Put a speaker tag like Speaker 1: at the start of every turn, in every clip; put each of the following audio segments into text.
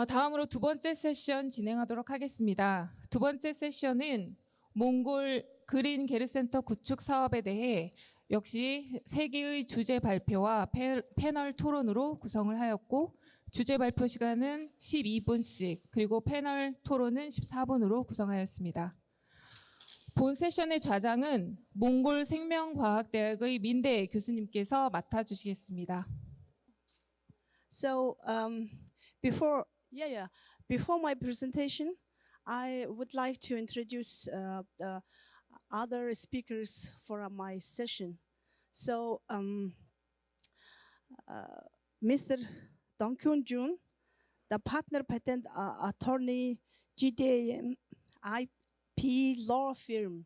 Speaker 1: 다음으로 두 번째 세션 진행하도록 하겠습니다. 두 번째 세션은 몽골 그린 게르센터 구축 사업에 대해 역시 3개의 주제 발표와 패널 토론으로 구성을 하였고, 주제 발표 시간은 12분씩, 그리고 패널 토론은 14분으로 구성하였습니다. 본 세션의 좌장은 몽골 생명과학대학의 민대 교수님께서 맡아주시겠습니다.
Speaker 2: So before my presentation, I would like to introduce the other speakers for my session. So Mr. Dong Kyun Jun, the partner patent attorney, GDAM IP law firm.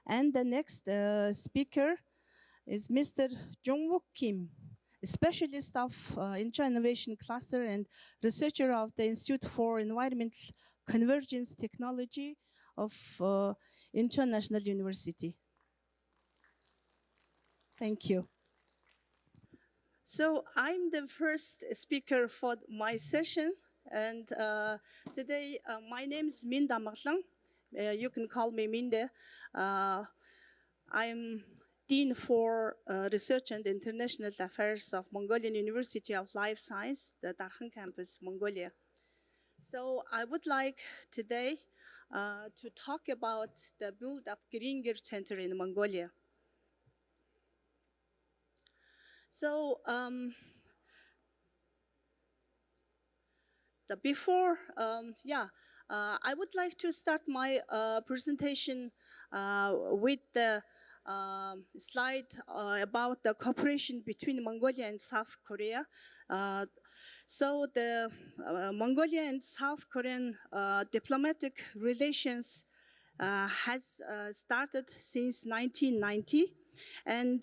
Speaker 2: And the next speaker is Mr. Jong-wook Kim, specialist of Intra Innovation Cluster and researcher of the Institute for Environmental Convergence Technology of International University. Thank you. So I'm the first speaker for my session, and today my name is Minda Maklang. You can call me Minde. I'm Dean for Research and International Affairs of Mongolian University of Life Science, the Darkhan campus, Mongolia. So I would like today to talk about the build-up Gringer Center in Mongolia. So I would like to start my presentation with the slide about the cooperation between Mongolia and South Korea. So the Mongolia and South Korean diplomatic relations has started since 1990. And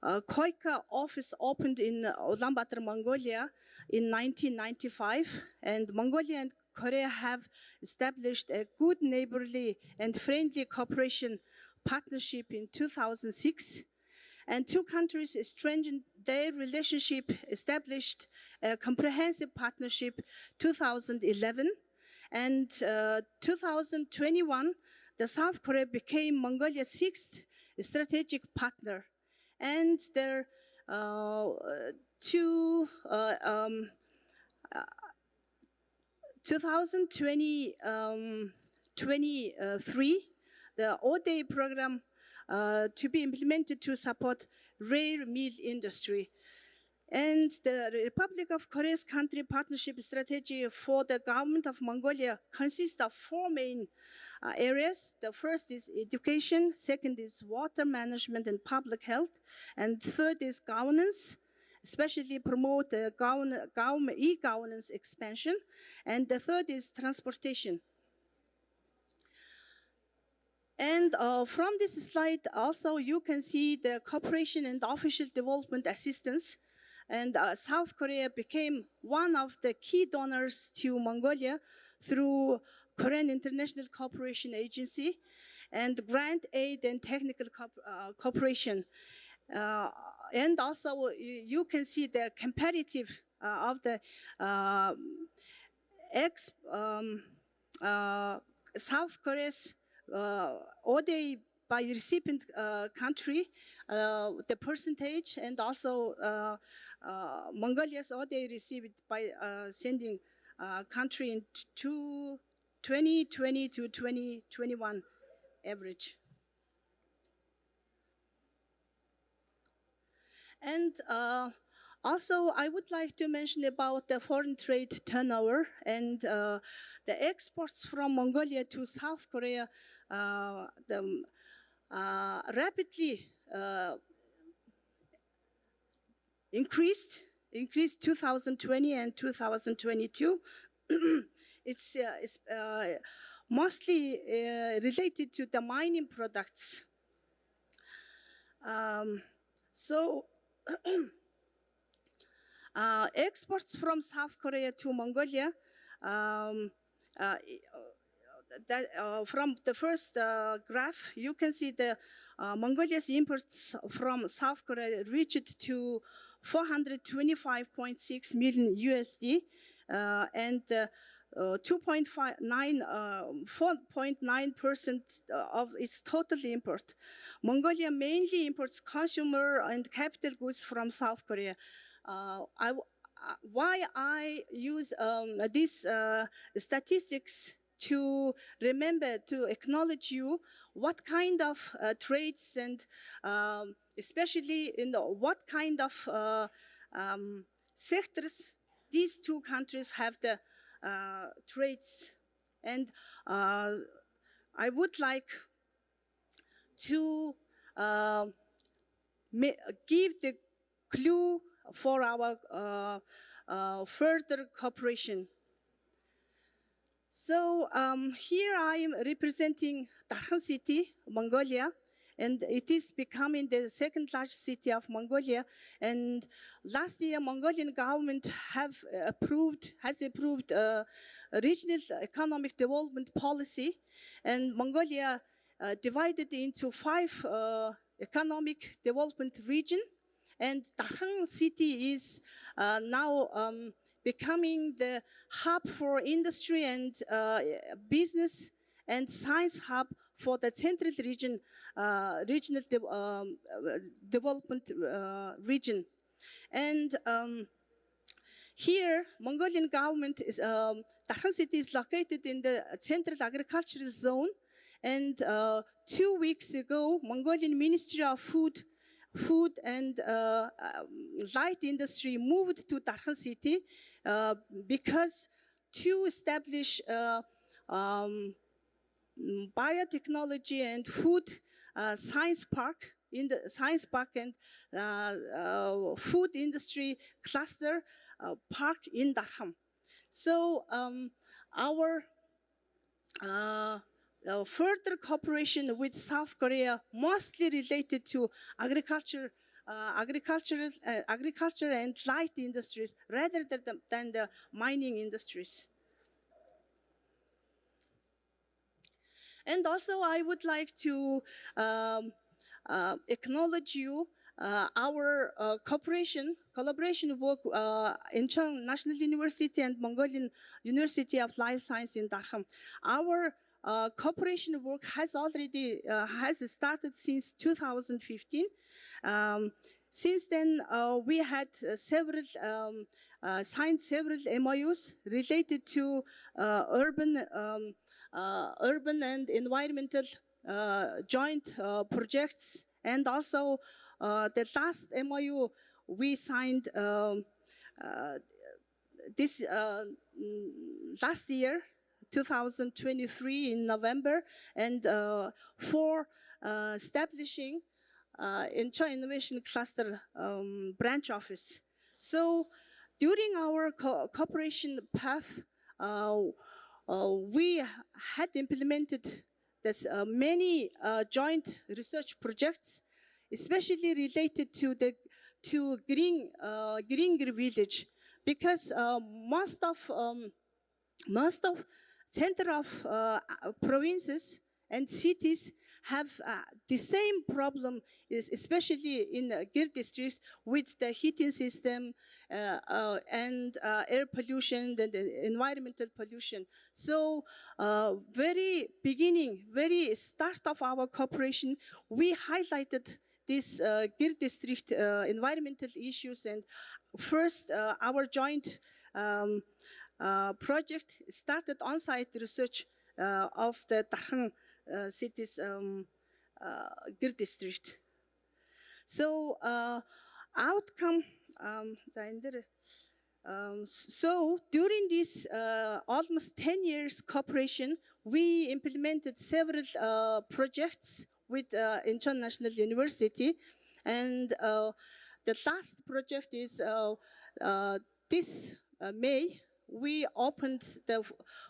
Speaker 2: KOICA office opened in Ulaanbaatar, Mongolia in 1995. And Mongolia and Korea have established a good neighborly and friendly cooperation partnership in 2006, and two countries strengthened their relationship, established a comprehensive partnership 2011, and 2021, the South Korea became Mongolia's sixth strategic partner, and their 2023, the ODA program to be implemented to support rare meat industry. And the Republic of Korea's country partnership strategy for the government of Mongolia consists of four main areas. The first is education, second is water management and public health, and third is governance, especially promote the e-governance expansion, and the third is transportation. And from this slide also you can see the cooperation and official development assistance. And South Korea became one of the key donors to Mongolia through Korean International Cooperation Agency and grant aid and technical cooperation. And also you can see the comparative of the South Korea's ODA by recipient country, the percentage, and also Mongolia's ODA received by sending country in 2020 to 2021 average. And also, I would like to mention about the foreign trade turnover and the exports from Mongolia to South Korea rapidly increased 2020 and 2022. It's mostly related to the mining products. Exports from South Korea to Mongolia from the first graph, you can see the Mongolia's imports from South Korea reached to 425.6 million USD, and 4.9% of its total import. Mongolia mainly imports consumer and capital goods from South Korea. Why I use these statistics to remember, to acknowledge you, what kind of traits and especially in what kind of sectors these two countries have the traits. And I would like to give the clue for our further cooperation. So here I am representing Darkhan City, Mongolia, and it is becoming the second largest city of Mongolia. And last year, Mongolian government has approved a regional economic development policy, and Mongolia divided into 5 economic development regions. And Darkhan City is now becoming the hub for industry and business and science hub for the central region, regional development region. And here, Mongolian government is, Darkhan City is located in the central agricultural zone. And 2 weeks ago, Mongolian Ministry of Food and Light Industry moved to Darkhan City because to establish biotechnology and food science park in the science park and food industry cluster park in Darkhan. So our further cooperation with South Korea mostly related to agriculture and light industries rather than the mining industries. And also I would like to acknowledge you our collaboration work Incheon National University and Mongolian University of Life Science in Darkhan. Our cooperation work has already started since 2015. Since then, we had signed several MOUs related to urban and environmental joint projects, and also the last MOU we signed this last year, 2023 in November, and for establishing Incheon Innovation Cluster branch office. So during our cooperation path, we had implemented this many joint research projects, especially related to green village, because most of center of provinces and cities have the same problem, especially in Gir district, with the heating system and air pollution and environmental pollution. So very start of our cooperation, we highlighted this Gir district environmental issues, and first our joint project started on-site research of the Darkhan city's Gir district. So outcome, so during this almost 10 years cooperation, we implemented several projects with Incheon National University, and the last project is this May. We opened the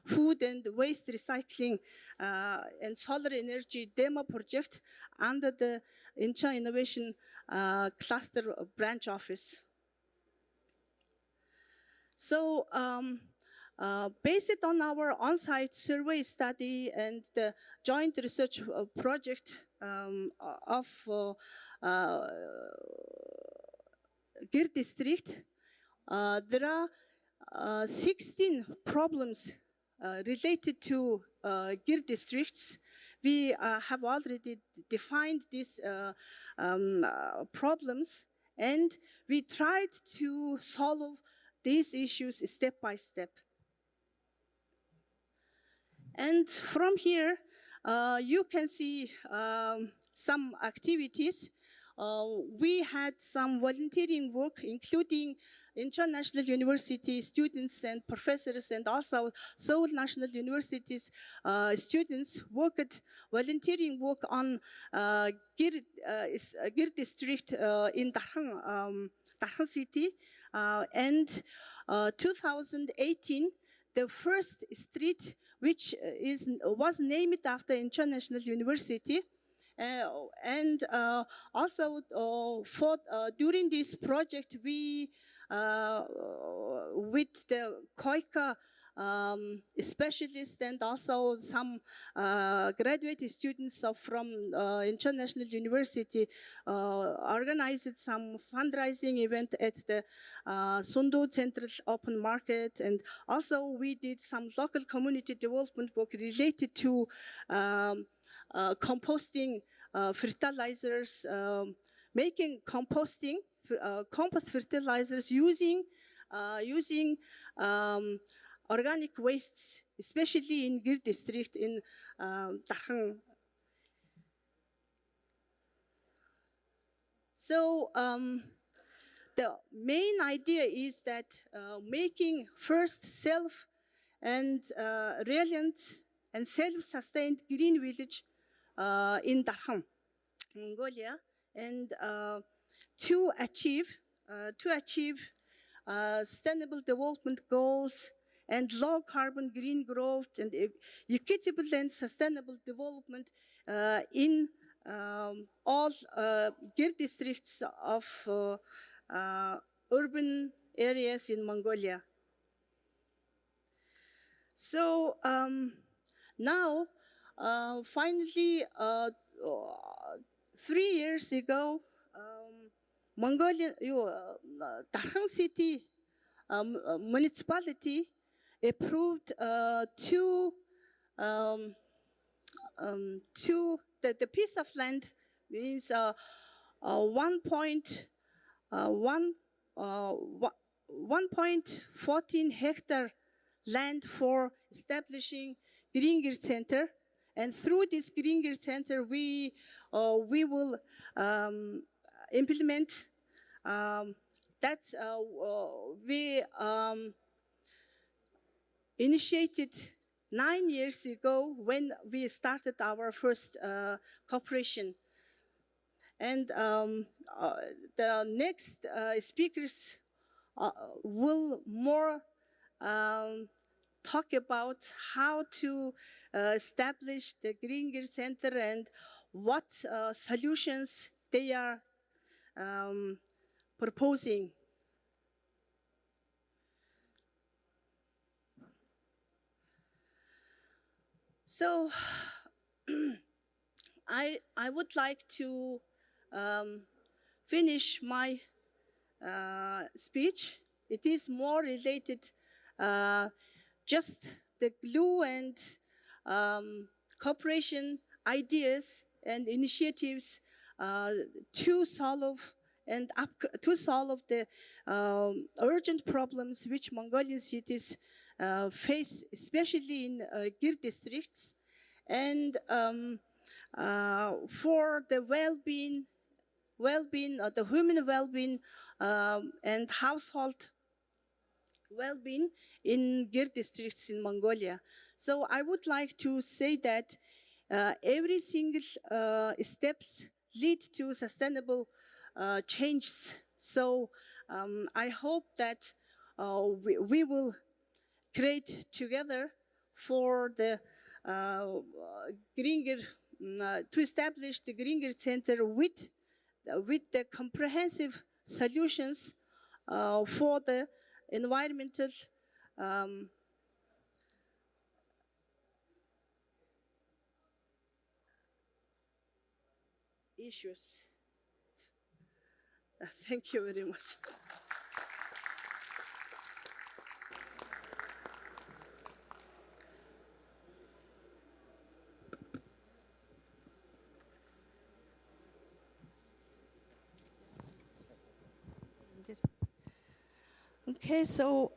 Speaker 2: food and waste recycling and solar energy demo project under the Incheon Innovation Cluster branch office. So based on our on-site survey study and the joint research project of Gir district, there are 16 problems related to Gir districts. We have already defined these problems, and we tried to solve these issues step by step. And from here, you can see some activities. We had some volunteering work, including international university students and professors, and also Seoul National University's students worked volunteering work on Gir district in Darhan city. And 2018, the first street which was named after international university. And also during this project, we with the KOICA specialists and also some graduate students from international university organized some fundraising event at the Sundu Central Open Market, and also we did some local community development work related to composting fertilizers, making composting compost fertilizers using organic wastes, especially in Gir district in Darhan. So the main idea is that making first self and reliant and self-sustained green village in Darhan, Mongolia, and to achieve sustainable development goals and low carbon green growth and equitable and sustainable development in all Gir districts of urban areas in Mongolia. So now, finally, 3 years ago, Mongolian Darhan city municipality approved the piece of land means 1.14 hectare land for establishing Green Gir Center, and through this Green Gir Center, we will implement. We initiated 9 years ago when we started our first cooperation. And the next speakers will more talk about how to establish the Green Gir Center and what solutions they are proposing. So I would like to finish my speech. It is more related just the glue and cooperation ideas and initiatives to solve the urgent problems which Mongolian cities face, especially in Gir districts, and for the well-being, the human well-being and household well-being in Gir districts in Mongolia. So I would like to say that every single steps lead to sustainable changes. So I hope that we will create together for the Green Gir, to establish the Green Gir Center with the comprehensive solutions for the environmental issues. Thank you very much. Okay, so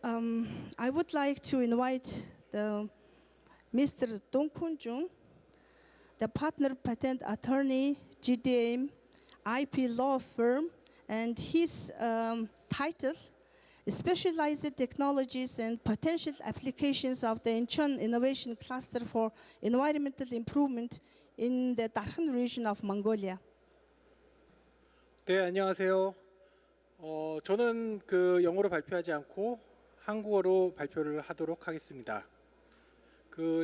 Speaker 2: I would like to invite Mr. Dong Kun Jung, the partner patent attorney, GDM IP law firm, and his title, Specialized Technologies and Potential Applications of the Incheon Innovation Cluster for Environmental Improvement in the Darkhan region of Mongolia.
Speaker 3: 네, 안녕하세요. 저는 영어로 발표하지 않고 한국어로 발표를 하도록 하겠습니다.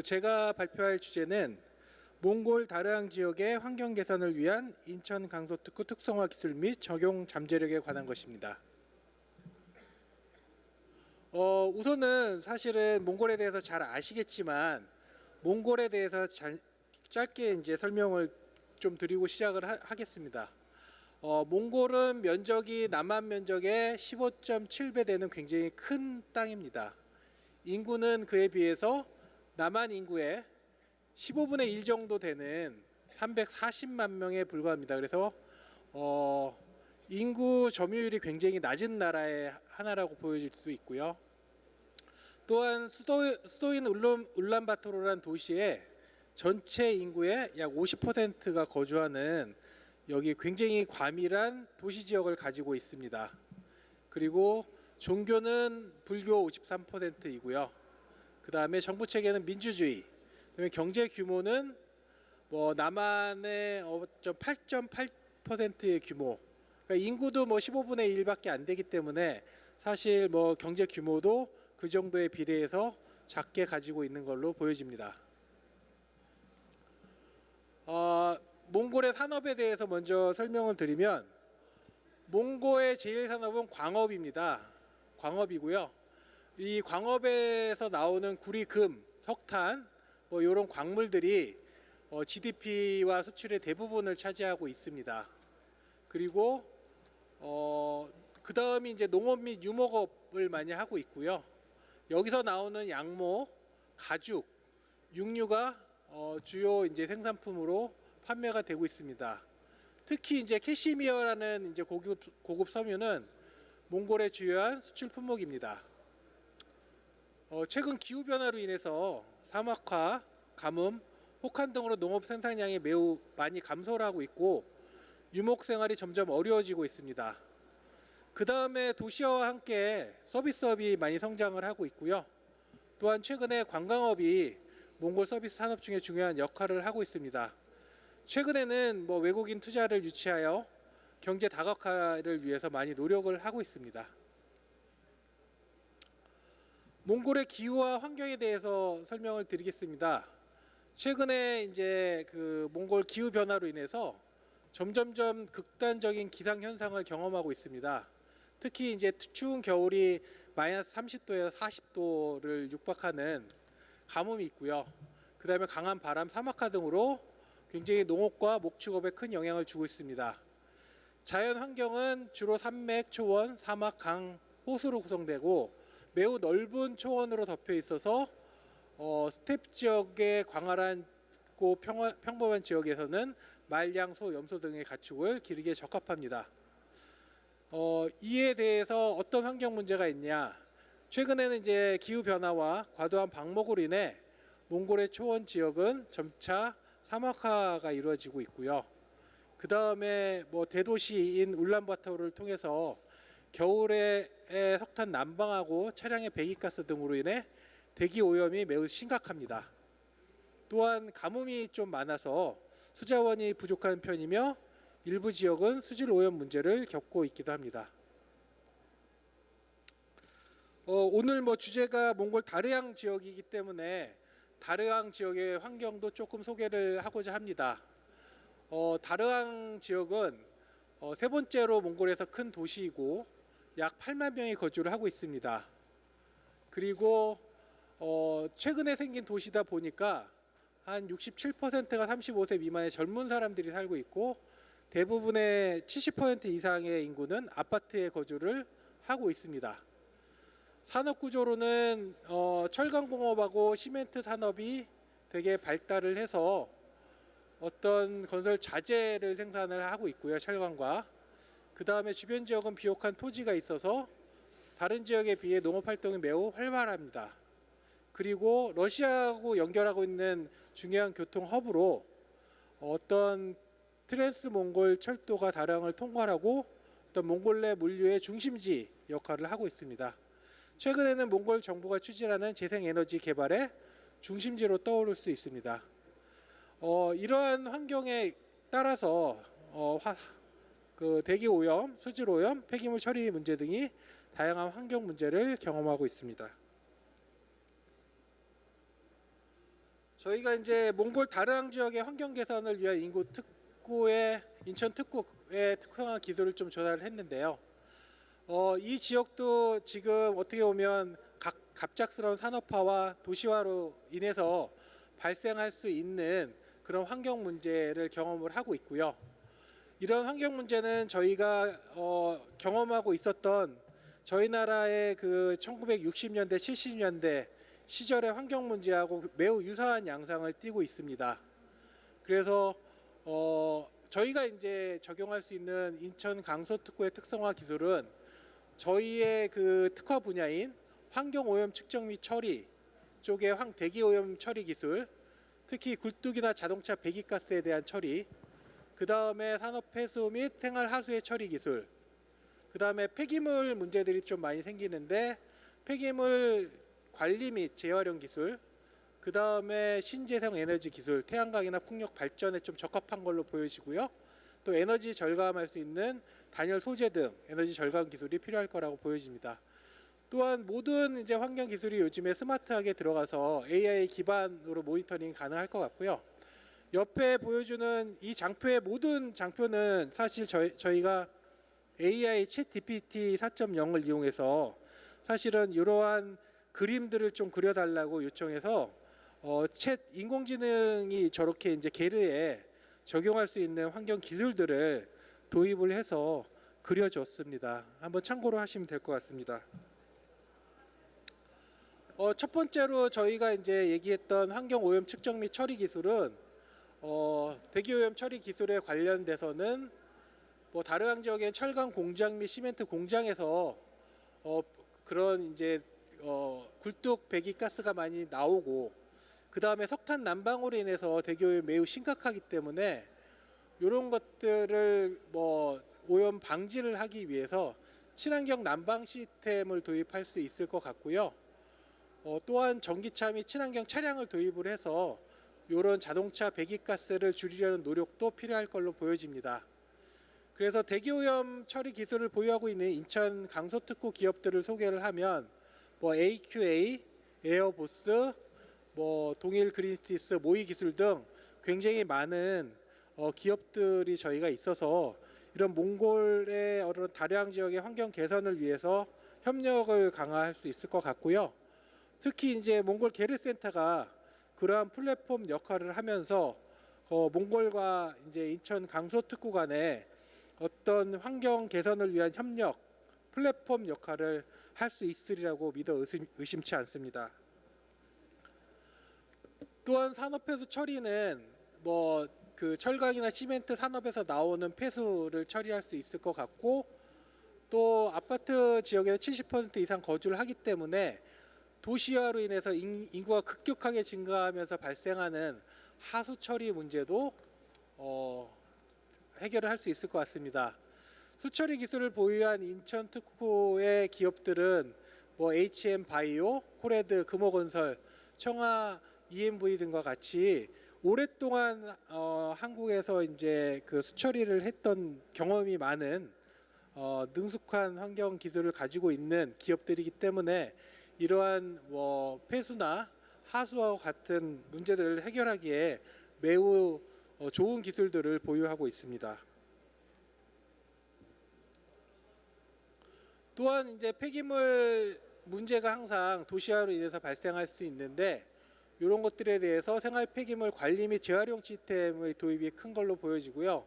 Speaker 3: 제가 발표할 주제는 몽골 다르앙 지역의 환경 개선을 위한 인천 강서특구 특성화 기술 및 적용 잠재력에 관한 것입니다. 우선은 사실은 몽골에 대해서 잘 아시겠지만 몽골에 대해서 짧게 이제 설명을 좀 드리고 시작을 하겠습니다. 몽골은 면적이 남한 면적의 15.7배 되는 굉장히 큰 땅입니다. 인구는 그에 비해서 남한 인구의 15분의 1 정도 되는 340만 명에 불과합니다. 그래서 인구 점유율이 굉장히 낮은 나라의 하나라고 보여질 수 있고요. 또한 수도인 울란바토르라는 도시에 전체 인구의 약 50%가 거주하는 여기 굉장히 과밀한 도시 지역을 가지고 있습니다. 그리고 종교는 불교 53%이고요. 그 다음에 정부 체계는 민주주의. 그다음에 경제 규모는 남한의 8.8%의 규모. 그러니까 인구도 15분의 1밖에 안 되기 때문에 사실 경제 규모도 그 정도에 비례해서 작게 가지고 있는 걸로 보여집니다. 몽골의 산업에 대해서 먼저 설명을 드리면 몽골의 제일 산업은 광업입니다. 광업이고요. 이 광업에서 나오는 구리, 금, 석탄 이런 광물들이 GDP와 수출의 대부분을 차지하고 있습니다. 그리고 그 다음이 이제 농업 및 유목업을 많이 하고 있고요. 여기서 나오는 양모, 가죽, 육류가 주요 이제 생산품으로 판매가 되고 있습니다. 특히 이제 캐시미어라는 이제 고급 섬유는 몽골의 주요한 수출 품목입니다. 최근 기후 변화로 인해서 사막화, 가뭄, 혹한 등으로 농업 생산량이 매우 많이 감소를 하고 있고 유목 생활이 점점 어려워지고 있습니다. 그 다음에 도시화와 함께 서비스업이 많이 성장을 하고 있고요. 또한 최근에 관광업이 몽골 서비스 산업 중에 중요한 역할을 하고 있습니다. 최근에는 외국인 투자를 유치하여 경제 다각화를 위해서 많이 노력을 하고 있습니다. 몽골의 기후와 환경에 대해서 설명을 드리겠습니다. 최근에 이제 몽골 기후 변화로 인해서 점점점 극단적인 기상 현상을 경험하고 있습니다. 특히 이제 추운 겨울이 마이너스 30도에서 40도를 육박하는 가뭄이 있고요. 그 다음에 강한 바람, 사막화 등으로 굉장히 농업과 목축업에 큰 영향을 주고 있습니다. 자연 환경은 주로 산맥, 초원, 사막, 강, 호수로 구성되고 매우 넓은 초원으로 덮여 있어서 스텝 지역의 광활하고 평범한 지역에서는 말, 양, 소, 염소 등의 가축을 기르기에 적합합니다. 이에 대해서 어떤 환경 문제가 있냐? 최근에는 이제 기후 변화와 과도한 방목으로 인해 몽골의 초원 지역은 점차 사막화가 이루어지고 있고요. 그 다음에 대도시인 울란바토르를 통해서 겨울에 석탄 난방하고 차량의 배기가스 등으로 인해 대기 오염이 매우 심각합니다. 또한 가뭄이 좀 많아서 수자원이 부족한 편이며 일부 지역은 수질 오염 문제를 겪고 있기도 합니다. 오늘 주제가 몽골 다르앙 지역이기 때문에 다르앙 지역의 환경도 조금 소개를 하고자 합니다. 다르앙 지역은 세 번째로 몽골에서 큰 도시이고 약 8만 명이 거주를 하고 있습니다. 그리고 최근에 생긴 도시다 보니까 한 67%가 35세 미만의 젊은 사람들이 살고 있고 대부분의 70% 이상의 인구는 아파트에 거주를 하고 있습니다. 산업 구조로는 철강공업하고 시멘트 산업이 되게 발달을 해서 어떤 건설 자재를 생산을 하고 있고요. 철강과. 그 다음에 주변 지역은 비옥한 토지가 있어서 다른 지역에 비해 농업 활동이 매우 활발합니다. 그리고 러시아하고 연결하고 있는 중요한 교통 허브로 어떤 트랜스 몽골 철도가 다량을 통과하고 어떤 몽골 내 물류의 중심지 역할을 하고 있습니다. 최근에는 몽골 정부가 추진하는 재생에너지 개발의 중심지로 떠오를 수 있습니다. 이러한 환경에 따라서 대기 오염, 수질 오염, 폐기물 처리 문제 등이 다양한 환경 문제를 경험하고 있습니다. 저희가 이제 몽골 다르항 지역의 환경 개선을 위한 인천 특구의 특성화 기술을 좀 조사를 했는데요. 이 지역도 지금 어떻게 보면 갑작스러운 산업화와 도시화로 인해서 발생할 수 있는 그런 환경 문제를 경험을 하고 있고요. 이런 환경 문제는 저희가 경험하고 있었던 저희 나라의 그 1960년대, 70년대 시절의 환경 문제하고 매우 유사한 양상을 띠고 있습니다. 그래서 저희가 이제 적용할 수 있는 인천 강서특구의 특성화 기술은 저희의 그 특화 분야인 환경 오염 측정 및 처리 쪽의 대기 오염 처리 기술, 특히 굴뚝이나 자동차 배기가스에 대한 처리, 그 다음에 산업 폐수 및 생활 하수의 처리 기술, 그 다음에 폐기물 문제들이 좀 많이 생기는데 폐기물 관리 및 재활용 기술, 그 다음에 신재생 에너지 기술, 태양광이나 풍력 발전에 좀 적합한 걸로 보여지고요. 또 에너지 절감할 수 있는 단열 소재 등 에너지 절감 기술이 필요할 거라고 보여집니다. 또한 모든 이제 환경 기술이 요즘에 스마트하게 들어가서 AI 기반으로 모니터링 가능할 것 같고요. 옆에 보여주는 이 장표의 모든 장표는 사실 저희가 AI 챗 GPT 4.0을 이용해서 사실은 이러한 그림들을 좀 그려달라고 요청해서 챗 인공지능이 저렇게 이제 게르에 적용할 수 있는 환경 기술들을 도입을 해서 그려줬습니다. 한번 참고로 하시면 될 것 같습니다. 첫 번째로 저희가 이제 얘기했던 환경 오염 측정 및 처리 기술은 대기 오염 처리 기술에 관련돼서는 다르항 지역의 철강 공장 및 시멘트 공장에서 그런 이제 굴뚝 배기가스가 많이 나오고 그 다음에 석탄 난방으로 인해서 대기 오염이 매우 심각하기 때문에 이런 것들을 오염 방지를 하기 위해서 친환경 난방 시스템을 도입할 수 있을 것 같고요. 또한 전기차 및 친환경 차량을 도입을 해서 이런 자동차 배기가스를 줄이려는 노력도 필요할 걸로 보여집니다. 그래서 대기오염 처리 기술을 보유하고 있는 인천 강서특구 기업들을 소개를 하면 AQA, 에어보스, 동일 그린스티스, 모이기술 등 굉장히 많은 기업들이 저희가 있어서 이런 몽골의 다르항 지역의 환경 개선을 위해서 협력을 강화할 수 있을 것 같고요. 특히 이제 몽골 게르센터가 그러한 플랫폼 역할을 하면서 몽골과 이제 인천 강서특구 간에 어떤 환경 개선을 위한 협력 플랫폼 역할을 할 수 있으리라고 믿어 의심치 않습니다. 또한 산업 폐수 처리는 그 철강이나 시멘트 산업에서 나오는 폐수를 처리할 수 있을 것 같고 또 아파트 지역에 70% 이상 거주를 하기 때문에 도시화로 인해서 인구가 급격하게 증가하면서 발생하는 하수 처리 문제도 해결을 할 수 있을 것 같습니다. 수처리 기술을 보유한 인천 특구의 기업들은 HM 바이오, 코레드, 금호건설, 청하 EMV 등과 같이 오랫동안 한국에서 이제 그 수처리를 했던 경험이 많은 능숙한 환경 기술을 가지고 있는 기업들이기 때문에 이러한 폐수나 하수와 같은 문제들을 해결하기에 매우 좋은 기술들을 보유하고 있습니다. 또한 이제 폐기물 문제가 항상 도시화로 인해서 발생할 수 있는데 이런 것들에 대해서 생활 폐기물 관리 및 재활용 시스템의 도입이 큰 걸로 보여지고요.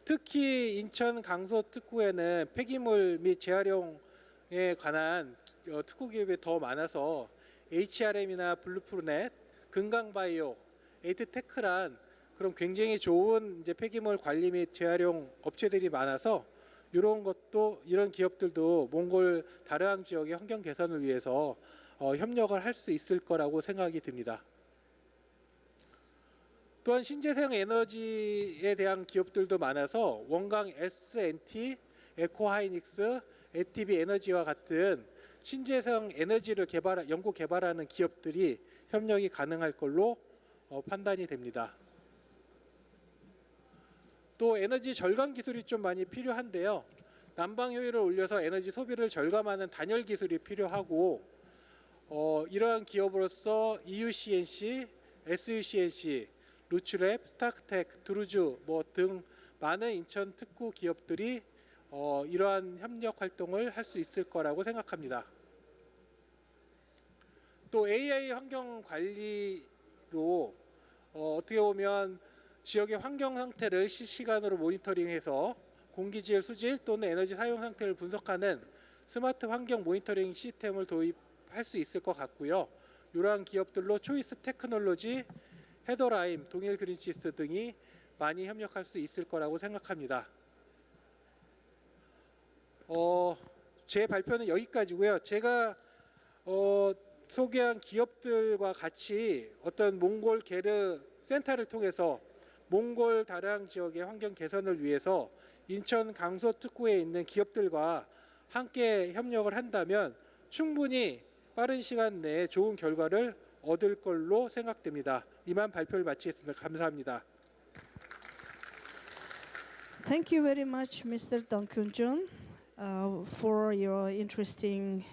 Speaker 3: 특히 인천 강서 특구에는 폐기물 및 재활용에 관한 특구 기업이 더 많아서 HRM이나 블루프루넷, 금강바이오, 에이트테크란 그런 굉장히 좋은 이제 폐기물 관리 및 재활용 업체들이 많아서 이런 기업들도 몽골 다르항 지역의 환경 개선을 위해서 협력을 할 수 있을 거라고 생각이 듭니다. 또한 신재생 에너지에 대한 기업들도 많아서 원광 S&T, 에코하이닉스, 에티비 에너지와 같은 신재생 에너지를 연구 개발하는 기업들이 협력이 가능할 걸로 판단이 됩니다. 또 에너지 절감 기술이 좀 많이 필요한데요. 난방 효율을 올려서 에너지 소비를 절감하는 단열 기술이 필요하고 이러한 기업으로서 EUCNC, SUCNC, 루츠랩, 스타크텍, 드루즈 등 많은 인천 특구 기업들이 이러한 협력 활동을 할 수 있을 거라고 생각합니다. 또 AI 환경 관리로 어떻게 보면 지역의 환경 상태를 실시간으로 모니터링해서 공기질 수질 또는 에너지 사용 상태를 분석하는 스마트 환경 모니터링 시스템을 도입할 수 있을 것 같고요. 이러한 기업들로 초이스 테크놀로지, 헤더라임, 동일 그린시스 등이 많이 협력할 수 있을 거라고 생각합니다. 제 발표는 여기까지고요. 제가 소개한 기업들과 같이 어떤 몽골 게르 센터를 통해서 몽골 다르항 지역의 환경 개선을 위해서 인천 강서 특구에 있는 기업들과 함께 협력을 한다면 충분히 빠른 시간 내에 좋은 결과를 얻을 걸로 생각됩니다. 이만 발표를 마치겠습니다. 감사합니다.
Speaker 2: Thank you very much, Mr. Dong Kyun-jun, for your interesting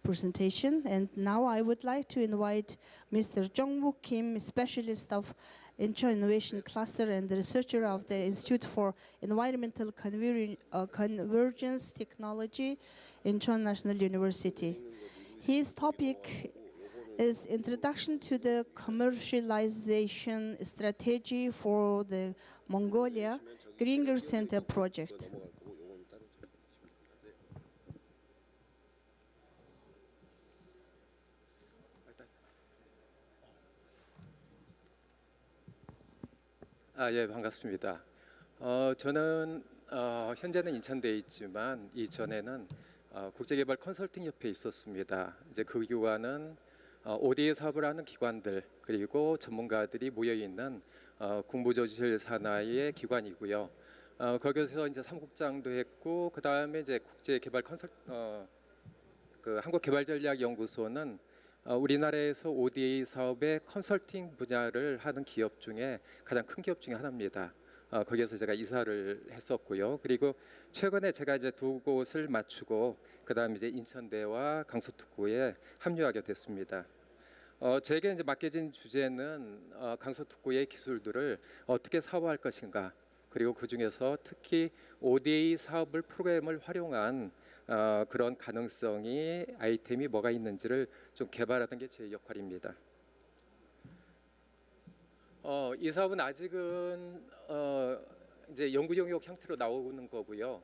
Speaker 2: presentation. And now I would like to invite Mr. Jong-wook Kim, specialist of Incheon Innovation Cluster and the researcher of the Institute for Environmental Convergence Technology, Incheon National University. His topic is Introduction to the Commercialization Strategy for the Mongolia Green Center Project.
Speaker 4: 예, 반갑습니다. 저는 현재는 인천대에 있지만 이전에는 국제개발 컨설팅 협회에 있었습니다. 이제 그 기관은 ODA 사업을 하는 기관들 그리고 전문가들이 모여 있는 국무조실 산하의 기관이고요. 거기서 이제 사무국장도 했고 그 다음에 이제 국제개발 한국개발전략연구소는 우리나라에서 ODA 사업의 컨설팅 분야를 하는 기업 중에 가장 큰 기업 중에 하나입니다. 거기에서 제가 이사를 했었고요. 그리고 최근에 제가 이제 두 곳을 맞추고 그다음에 이제 인천대와 강서특구에 합류하게 됐습니다. 저에게 이제 맡겨진 주제는 강서특구의 기술들을 어떻게 사업화할 것인가, 그리고 그 중에서 특히 ODA 사업을 프로그램을 활용한 그런 가능성이 아이템이 뭐가 있는지를 좀 개발하는 게 제 역할입니다. 이 사업은 아직은 이제 연구 영역 형태로 나오는 거고요.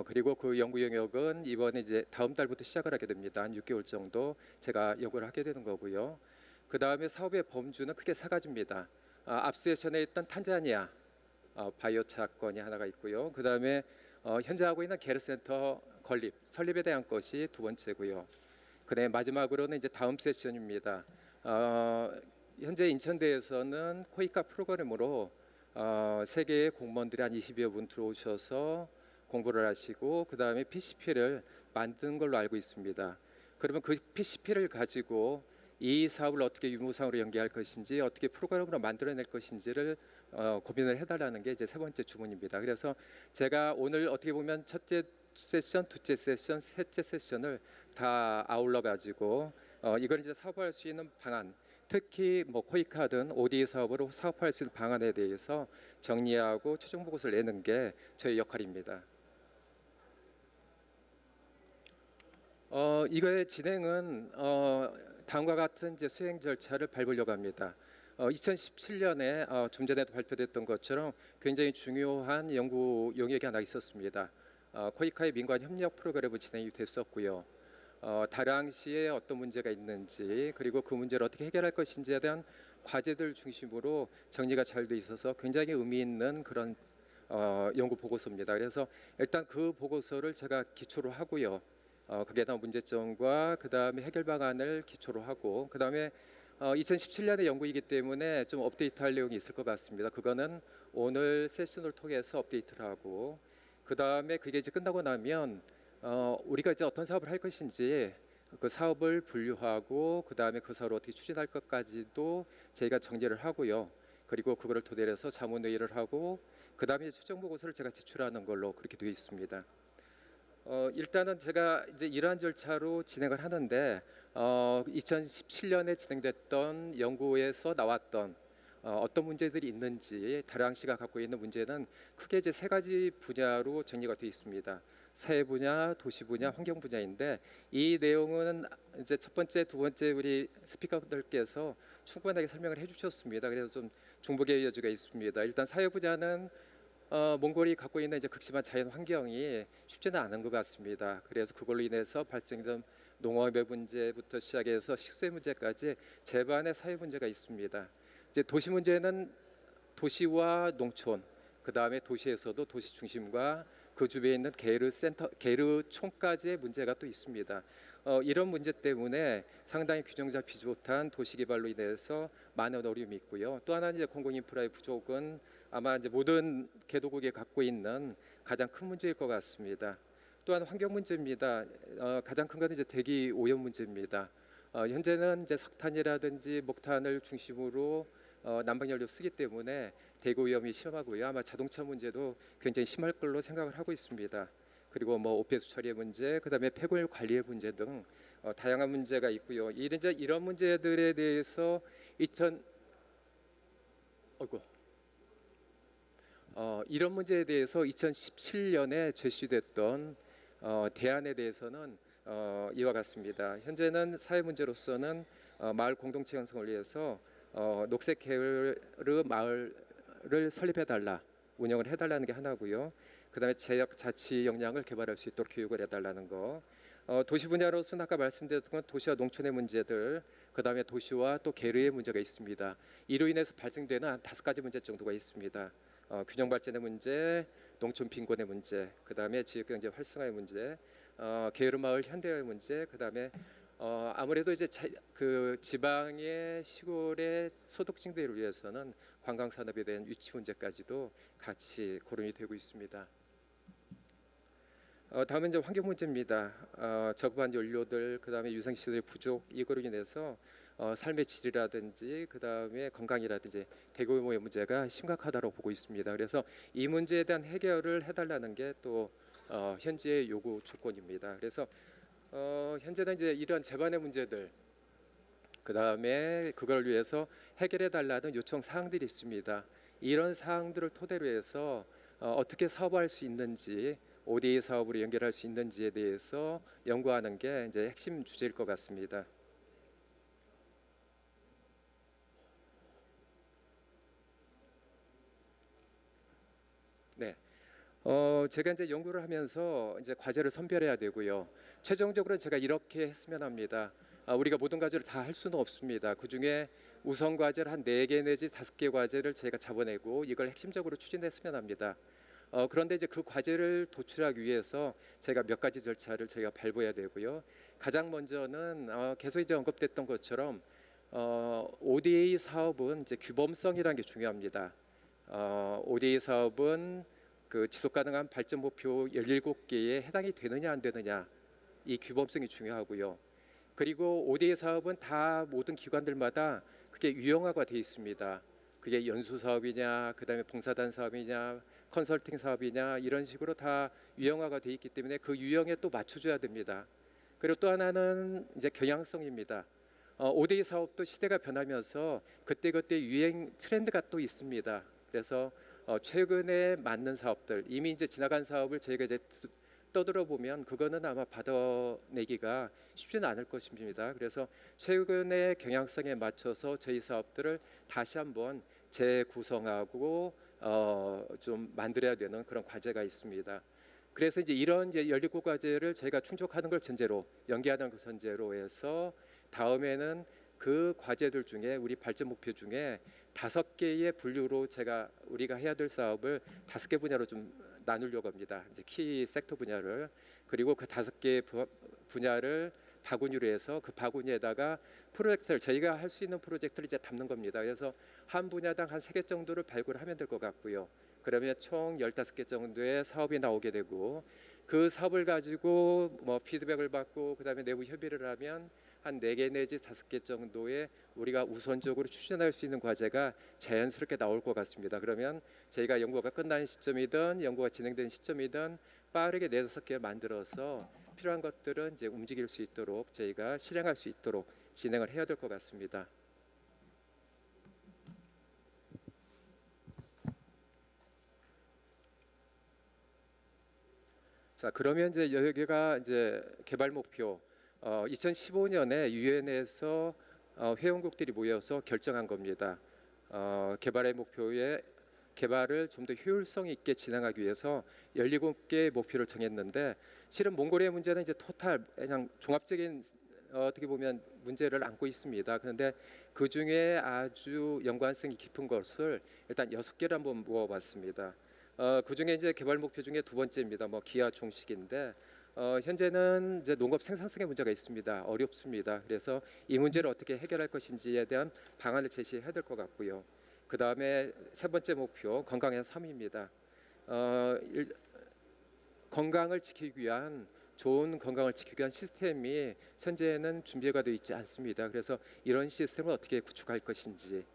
Speaker 4: 그리고 그 연구 영역은 이번에 이제 다음 달부터 시작을 하게 됩니다. 한 6개월 정도 제가 연구를 하게 되는 거고요. 그 다음에 사업의 범주는 크게 세 가지입니다. 앞 세션에 있던 탄자니아 바이오 차건이 하나가 있고요. 그 다음에 현재 하고 있는 게르센터 설립에 대한 것이 두 번째고요. 그다음에 마지막으로는 이제 다음 세션입니다. 현재 인천대에서는 코이카 프로그램으로 세계의 공무원들이 한 20여 분 들어오셔서 공부를 하시고 그 다음에 PCP를 만든 걸로 알고 있습니다. 그러면 그 PCP를 가지고 이 사업을 어떻게 유무상으로 연계할 것인지, 어떻게 프로그램으로 만들어낼 것인지를 고민을 해달라는 게 이제 세 번째 주문입니다. 그래서 제가 오늘 어떻게 보면 첫째 세션, 둘째 세션, 셋째 세션을 다 아울러 가지고 이걸 이제 사업할 수 있는 방안, 특히 뭐 코이카든 ODA 사업으로 사업할 수 있는 방안에 대해서 정리하고 최종 보고서를 내는 게 저의 역할입니다. 이거의 진행은 다음과 같은 이제 수행 절차를 밟으려고 합니다. 2017년에 좀 전에도 발표됐던 것처럼 굉장히 중요한 연구 용역이 하나 있었습니다. 코이카의 민관 협력 프로그램이 진행이 됐었고요. 당시에 어떤 문제가 있는지 그리고 그 문제를 어떻게 해결할 것인지에 대한 과제들 중심으로 정리가 잘 돼 있어서 굉장히 의미 있는 그런 연구 보고서입니다. 그래서 일단 그 보고서를 제가 기초로 하고요. 그게 나온 문제점과 그 다음에 해결 방안을 기초로 하고 그 다음에 2017년의 연구이기 때문에 좀 업데이트할 내용이 있을 것 같습니다. 그거는 오늘 세션을 통해서 업데이트를 하고 그 다음에 그게 이제 끝나고 나면 우리가 이제 어떤 사업을 할 것인지 그 사업을 분류하고 그 다음에 그 사업을 어떻게 추진할 것까지도 저희가 정리를 하고요. 그리고 그거를 토대로 해서 자문회의를 하고 그 다음에 최종 보고서를 제가 제출하는 걸로 그렇게 되어 있습니다. 일단은 제가 이제 이러한 절차로 진행을 하는데 2017년에 진행됐던 연구에서 나왔던 어떤 문제들이 있는지 다량 씨가 갖고 있는 문제는 크게 이제 세 가지 분야로 정리가 되어 있습니다. 사회 분야, 도시 분야, 환경 분야인데 이 내용은 이제 첫 번째, 두 번째 우리 스피커들께서 충분하게 설명을 해주셨습니다. 그래서 좀 중복의 여지가 있습니다. 일단 사회 분야는 몽골이 갖고 있는 이제 극심한 자연 환경이 쉽지는 않은 것 같습니다. 그래서 그걸로 인해서 발생된 농업의 문제부터 시작해서 식수의 문제까지 제반의 사회 문제가 있습니다. 이제 도시 문제는 도시와 농촌, 그 다음에 도시에서도 도시 중심과 그 주변에 있는 게르촌까지의 문제가 또 있습니다. 이런 문제 때문에 상당히 균형 잡히지 못한 도시 개발로 인해서 많은 어려움이 있고요. 또 하나는 이제 공공인프라의 부족은 아마 이제 모든 개도국이 갖고 있는 가장 큰 문제일 것 같습니다. 또한 환경 문제입니다. 가장 큰 것은 이제 대기 오염 문제입니다. 현재는 이제 석탄이라든지 목탄을 중심으로 난방연료 쓰기 때문에 대기 오염이 심하고요. 아마 자동차 문제도 굉장히 심할 걸로 생각을 하고 있습니다. 그리고 뭐 오폐수 처리의 문제, 그다음에 폐골 관리의 문제 등 다양한 문제가 있고요. 이런 문제들에 대해서 이런 문제에 대해서 2017년에 제시됐던 대안에 대해서는 이와 같습니다. 현재는 사회 문제로서는 마을 공동체 형성을 위해서 녹색 게으르 마을을 설립해달라, 운영을 해달라는 게 하나고요. 그다음에 지역 자치 역량을 개발할 수 있도록 교육을 해달라는 거. 도시 분야로서는 아까 말씀드렸던 건 도시와 농촌의 문제들, 그다음에 도시와 또 계류의 문제가 있습니다. 이로 인해서 발생되는 한 5가지 문제 정도가 있습니다. 균형 발전의 문제, 농촌 빈곤의 문제, 그다음에 지역 경제 활성화의 문제, 게으르 마을 현대화의 문제, 그다음에 아무래도 이제 그 지방의 시골의 소득 증대를 위해서는 관광 산업에 대한 유치 문제까지도 같이 고려이 되고 있습니다. 다음은 이제 환경 문제입니다. 저급한 연료들, 그다음에 유성 시설의 부족, 이거로 인해서 삶의 질이라든지 그다음에 건강이라든지 대기 오염의 문제가 심각하다고 보고 있습니다. 그래서 이 문제에 대한 해결을 해달라는 게 또 현재의 요구 조건입니다. 그래서 현재는 이제 이러한 제반의 문제들, 그다음에 그걸 위해서 해결해 달라는 요청 사항들이 있습니다. 이런 사항들을 토대로 해서 어떻게 사업할 수 있는지, ODA 사업으로 연결할 수 있는지에 대해서 연구하는 게 이제 핵심 주제일 것 같습니다. 네. 제가 이제 연구를 하면서 이제 과제를 선별해야 되고요. 최종적으로 제가 이렇게 했으면 합니다. 우리가 모든 과제를 다 할 수는 없습니다. 그 중에 우선 과제를 한 4개 내지 5개 과제를 저희가 잡아내고 이걸 핵심적으로 추진했으면 합니다. 그런데 이제 그 과제를 도출하기 위해서 제가 몇 가지 절차를 저희가 밟아야 되고요. 가장 먼저는 계속 이제 언급됐던 것처럼 ODA 사업은 이제 규범성이라는 게 중요합니다. ODA 사업은 그 지속 가능한 발전 목표 17개에 해당이 되느냐 안 되느냐, 이 규범성이 중요하고요. 그리고 ODA 사업은 다 모든 기관들마다 그게 유형화가 돼 있습니다. 그게 연수 사업이냐, 그다음에 봉사단 사업이냐, 컨설팅 사업이냐, 이런 식으로 다 유형화가 돼 있기 때문에 그 유형에 또 맞춰줘야 됩니다. 그리고 또 하나는 이제 경향성입니다. ODA 사업도 시대가 변하면서 그때그때 유행 트렌드가 또 있습니다. 그래서 최근에 맞는 사업들, 이미 이제 지나간 사업을 저희가 이제 떠들어 보면 그거는 아마 받아내기가 쉽지는 않을 것입니다. 그래서 최근의 경향성에 맞춰서 저희 사업들을 다시 한번 재구성하고 좀 만들어야 되는 그런 과제가 있습니다. 그래서 이제 이런 이제 연립고 과제를 저희가 충족하는 걸 전제로 연계하는 걸 전제로 해서 다음에는 그 과제들 중에 우리 발전 목표 중에 5개의 분류로 우리가 해야 될 사업을 5개 분야로 좀 나누려고 합니다. 이제 키 섹터 분야를 그리고 그 5개 분야를 바구니로 해서 그 바구니에다가 프로젝트를 저희가 할 수 있는 프로젝트를 이제 담는 겁니다. 그래서 한 분야당 한 3개 정도를 발굴하면 될 것 같고요. 그러면 총 15개 정도의 사업이 나오게 되고 그 사업을 가지고 뭐 피드백을 받고 그다음에 내부 협의를 하면 한 4개 내지 5개 정도의 우리가 우선적으로 추진할 수 있는 과제가 자연스럽게 나올 것 같습니다. 그러면 저희가 연구가 끝나는 시점이든 연구가 진행되는 시점이든 빠르게 4-5개 만들어서 필요한 것들은 이제 움직일 수 있도록 저희가 실행할 수 있도록 진행을 해야 될 것 같습니다. 자, 그러면 이제 여기가 이제 개발 목표 2015년에 유엔에서 회원국들이 모여서 결정한 겁니다. 개발의 목표에 개발을 좀 더 효율성 있게 진행하기 위해서 17개의 목표를 정했는데 실은 몽골의 문제는 이제 토탈 그냥 종합적인 어떻게 보면 문제를 안고 있습니다. 그런데 그 중에 아주 연관성이 깊은 것을 일단 6개를 한번 모아봤습니다. 그 중에 이제 개발 목표 중에 2번째입니다. 뭐 기하 종식인데 현재는 이제 농업 생산성의 문제가 있습니다. 어렵습니다. 그래서 이 문제를 어떻게 해결할 것인지에 대한 방안을 제시해야 될 것 같고요. 그 다음에 3번째 목표 건강의 삶입니다. 건강을 지키기 위한 좋은 건강을 지키기 위한 시스템이 현재는 준비가 되어 있지 않습니다. 그래서 이런 시스템을 어떻게 구축할 것인지.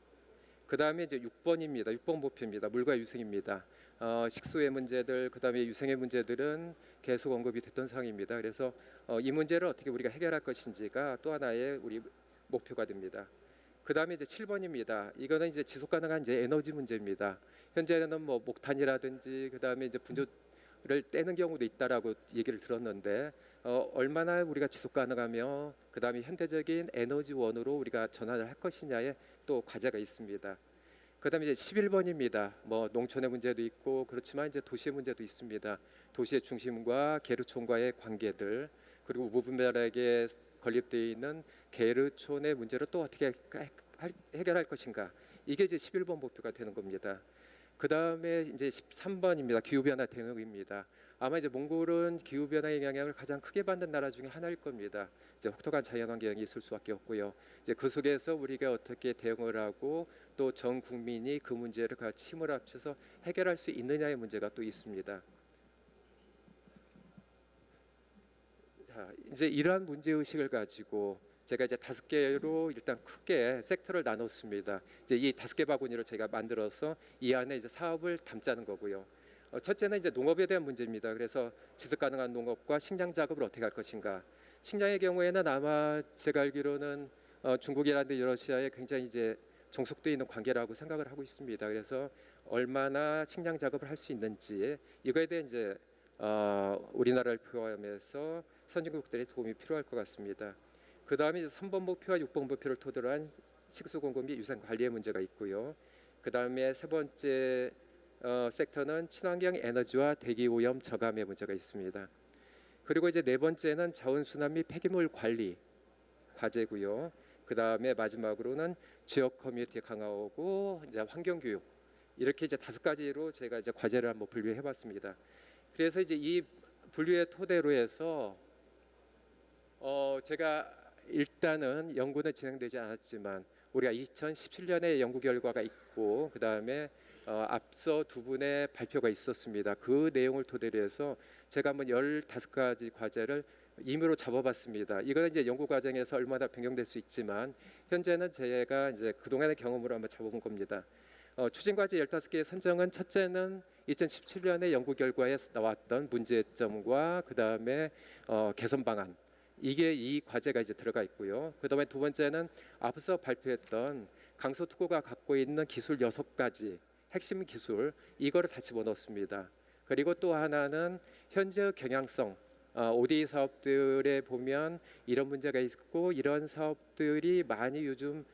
Speaker 4: 그 다음에 이제 6번입니다. 6번 목표입니다. 물과 유승입니다. 식수의 문제들, 그 다음에 유생의 문제들은 계속 언급이 됐던 사항입니다. 그래서 이 문제를 어떻게 우리가 해결할 것인지가 또 하나의 우리 목표가 됩니다. 그 다음에 이제 7번입니다. 이거는 이제 지속 가능한 이제 에너지 문제입니다. 현재는 뭐 목탄이라든지 그 다음에 이제 분조를 떼는 경우도 있다라고 얘기를 들었는데 얼마나 우리가 지속 가능하며 그 다음에 현대적인 에너지원으로 우리가 전환을 할 것이냐에 또 과제가 있습니다. 그다음에 이제 11번입니다. 뭐 농촌의 문제도 있고 그렇지만 이제 도시의 문제도 있습니다. 도시의 중심과 계르촌과의 관계들 그리고 무분별하게 건립되어 있는 계르촌의 문제를 또 어떻게 해결할 것인가 이게 이제 11번 목표가 되는 겁니다. 그 다음에 이제 13번입니다. 기후변화 대응입니다. 아마 이제 몽골은 기후변화의 영향을 가장 크게 받는 나라 중에 하나일 겁니다. 이제 혹독한 자연환경이 있을 수밖에 없고요. 이제 그 속에서 우리가 어떻게 대응을 하고 또 전 국민이 그 문제를 같이 힘을 합쳐서 해결할 수 있느냐의 문제가 또 있습니다. 자, 이제 이러한 문제 의식을 가지고 제가 이제 5개로 일단 크게 섹터를 나눴습니다. 이제 이 5개 바구니를 제가 만들어서 이 안에 이제 사업을 담자는 거고요. 첫째는 이제 농업에 대한 문제입니다. 그래서 지속 가능한 농업과 식량 작업을 어떻게 할 것인가. 식량의 경우에는 아마 제가 알기로는 중국이라든지 러시아에 굉장히 이제 종속되어 있는 관계라고 생각을 하고 있습니다. 그래서 얼마나 식량 작업을 할 수 있는지 이거에 대해 이제 우리나라를 포함해서 선진국들의 도움이 필요할 것 같습니다. 그 다음에 이제 3번 목표와 6번 목표를 토대로 한 식수 공급 및 유산 관리의 문제가 있고요. 그 다음에 3번째 섹터는 친환경 에너지와 대기 오염 저감의 문제가 있습니다. 그리고 이제 4번째는 자원순환 및 폐기물 관리 과제고요. 그 다음에 마지막으로는 지역 커뮤니티 강화하고 이제 환경 교육 이렇게 이제 5가지로 제가 이제 과제를 한번 분류해봤습니다. 그래서 이제 이 분류의 토대로 해서 제가 일단은 연구는 진행되지 않았지만 우리가 2017년에 연구 결과가 있고 그 다음에 앞서 2분의 발표가 있었습니다. 그 내용을 토대로 해서 제가 한번 15가지 과제를 임의로 잡아봤습니다. 이거는 이제 연구 과정에서 얼마나 변경될 수 있지만 현재는 제가 이제 그동안의 경험으로 한번 잡아본 겁니다. 추진 과제 15개의 선정은 첫째는 2017년에 연구 결과에 나왔던 문제점과 그 다음에 개선 방안 이게 이 과제가 이제 들어가 있고요. 그다음에 2번째는 앞서 발표했던 강서특구가 갖고 있는 기술 6가지 핵심 기술 이거를 다 집어넣었습니다. 그리고 또 하나는 현재 경향성. ODA 사업들에 보면 이런 문제가 있고 이런 사업들이 많이 요즘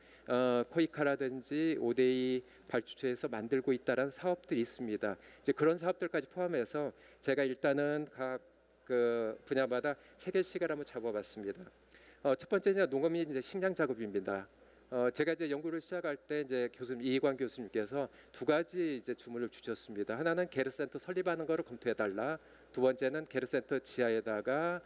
Speaker 4: 코이카라든지 ODA 발주처에서 만들고 있다는 사업들이 있습니다. 이제 그런 사업들까지 포함해서 제가 일단은 각 그 분야마다 3개씩을 한번 잡아봤습니다. 첫 번째는 농업 및 이제 식량 작업입니다. 제가 이제 연구를 시작할 때 이제 교수님 이희관 교수님께서 2가지 이제 주문을 주셨습니다. 하나는 게르센터 설립하는 거를 검토해 달라. 두 번째는 게르센터 지하에다가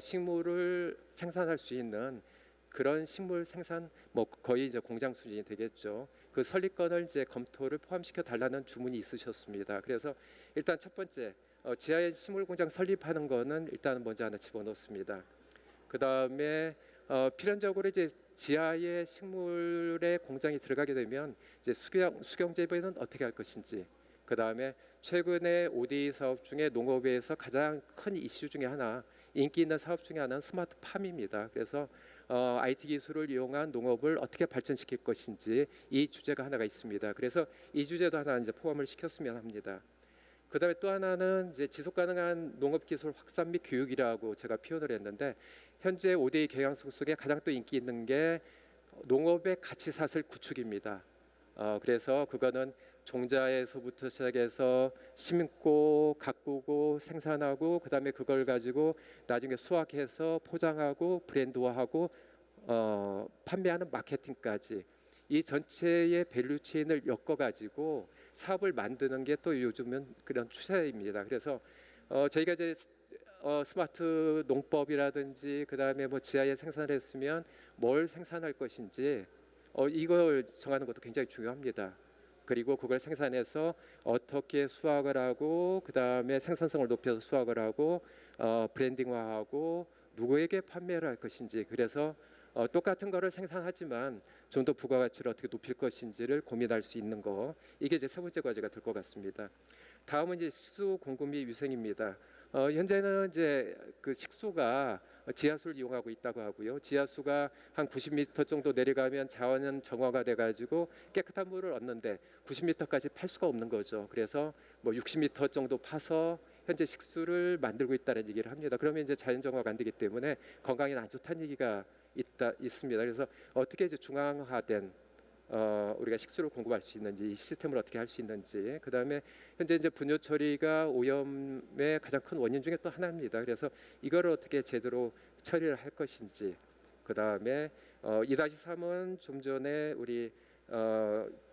Speaker 4: 식물을 생산할 수 있는 그런 식물 생산 뭐 거의 이제 공장 수준이 되겠죠. 그 설립건을 이제 검토를 포함시켜 달라는 주문이 있으셨습니다. 그래서 일단 첫 번째 지하에 식물 공장 설립하는 거는 일단 먼저 하나 집어넣습니다. 그 다음에 필연적으로 이제 지하에 식물의 공장이 들어가게 되면 이제 수경 재배는 어떻게 할 것인지, 그 다음에 최근에 ODA 사업 중에 농업에서 가장 큰 이슈 중에 하나, 인기 있는 사업 중에 하나는 스마트팜입니다. 그래서 IT 기술을 이용한 농업을 어떻게 발전시킬 것인지 이 주제가 하나가 있습니다. 그래서 이 주제도 하나 이제 포함을 시켰으면 합니다. 그다음에 또 하나는 이제 지속 가능한 농업 기술 확산 및 교육이라고 제가 표현을 했는데 현재 ODA 경향성 속에 가장 또 인기 있는 게 농업의 가치사슬 구축입니다. 그래서 그거는 종자에서부터 시작해서 심고 가꾸고 생산하고 그다음에 그걸 가지고 나중에 수확해서 포장하고 브랜드화하고 판매하는 마케팅까지 이 전체의 밸류 체인을 엮어가지고 사업을 만드는 게 또 요즘은 그런 추세입니다. 그래서 저희가 이제 스마트 농법이라든지 그다음에 뭐 지하에 생산을 했으면 뭘 생산할 것인지 이걸 정하는 것도 굉장히 중요합니다. 그리고 그걸 생산해서 어떻게 수확을 하고 그다음에 생산성을 높여서 수확을 하고 브랜딩화하고 누구에게 판매를 할 것인지, 그래서 똑같은 거를 생산하지만 좀 더 부가가치를 어떻게 높일 것인지를 고민할 수 있는 거, 이게 이제 세 번째 과제가 될 것 같습니다. 다음은 이제 식수 공급 및 위생입니다. 현재는 이제 그 식수가 지하수를 이용하고 있다고 하고요. 지하수가 한 90m 정도 내려가면 자원 정화가 돼가지고 깨끗한 물을 얻는데 90m까지 팔 수가 없는 거죠. 그래서 뭐 60m 정도 파서 현재 식수를 만들고 있다는 얘기를 합니다. 그러면 이제 자연 정화가 안 되기 때문에 건강에 안 좋다는 얘기가 있습니다. 그래서 어떻게 이제 중앙화된 우리가 식수를 공급할 수 있는지, 이 시스템을 어떻게 할 수 있는지, 그 다음에 현재 이제 분뇨 처리가 오염의 가장 큰 원인 중에 또 하나입니다. 그래서 이거를 어떻게 제대로 처리를 할 것인지, 그 다음에 2-3은 좀 전에 우리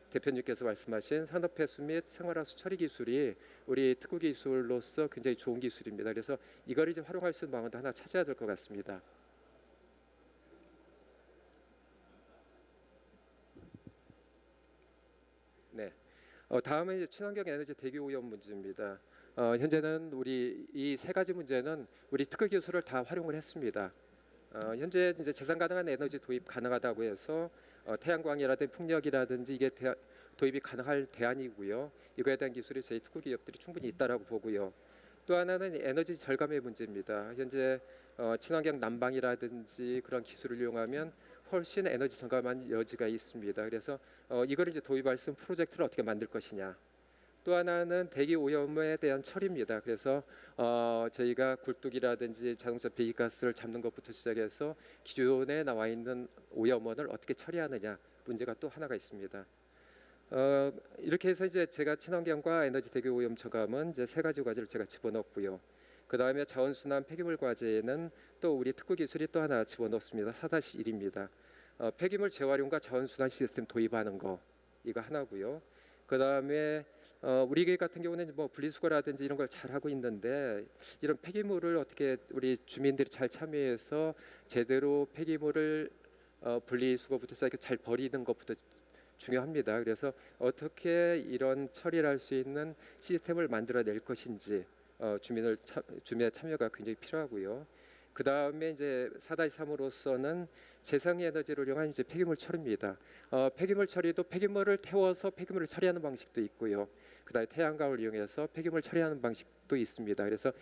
Speaker 4: 대표님께서 말씀하신 산업폐수 및 생활하수 처리 기술이 우리 특구 기술로서 굉장히 좋은 기술입니다. 그래서 이걸 이제 활용할 수 있는 방안도 하나 찾아야 될 것 같습니다. 네. 다음은 이제 친환경 에너지 대기 오염 문제입니다. 현재는 우리 이 3가지 문제는 우리 특허 기술을 다 활용을 했습니다. 현재 이제 재생 가능한 에너지 도입 가능하다고 해서 태양광이라든지 풍력이라든지 이게 도입이 가능할 대안이고요. 이거에 대한 기술이 저희 특허 기업들이 충분히 있다라고 보고요. 또 하나는 에너지 절감의 문제입니다. 현재 친환경 난방이라든지 그런 기술을 이용하면 훨씬 에너지 절감한 여지가 있습니다. 그래서 이걸 이제 도입할 수 있는 프로젝트를 어떻게 만들 것이냐. 또 하나는 대기 오염에 대한 처리입니다. 그래서 저희가 굴뚝이라든지 자동차 배기가스를 잡는 것부터 시작해서 기존에 나와 있는 오염원을 어떻게 처리하느냐 문제가 또 하나가 있습니다. 이렇게 해서 이제 제가 친환경과 에너지 대기 오염 저감은 이제 3가지 과제를 제가 집어넣었고요. 그 다음에 자원순환 폐기물 과제에는 또 우리 특구 기술이 또 하나 집어넣습니다. 4-1입니다. 폐기물 재활용과 자원순환 시스템 도입하는 거, 이거 하나고요. 그 다음에 우리 기업 같은 경우는 뭐 분리수거라든지 이런 걸 잘 하고 있는데 이런 폐기물을 어떻게 우리 주민들이 잘 참여해서 제대로 폐기물을 분리수거부터 시작해서 잘 버리는 것부터 중요합니다. 그래서 어떻게 이런 처리를 할 수 있는 시스템을 만들어낼 것인지 주민의 참여가 굉장히 필요하고요. 그 다음에 이제 4-3으로서는 재생에너지를 이용한 이제 폐기물 처리입니다. 폐기물 처리도 폐기물을 태워서 폐기물을 처리하는 방식도 있고요. 그다음에 태양광을 이용해서 폐기물 처리하는 방식도 있습니다. 그래서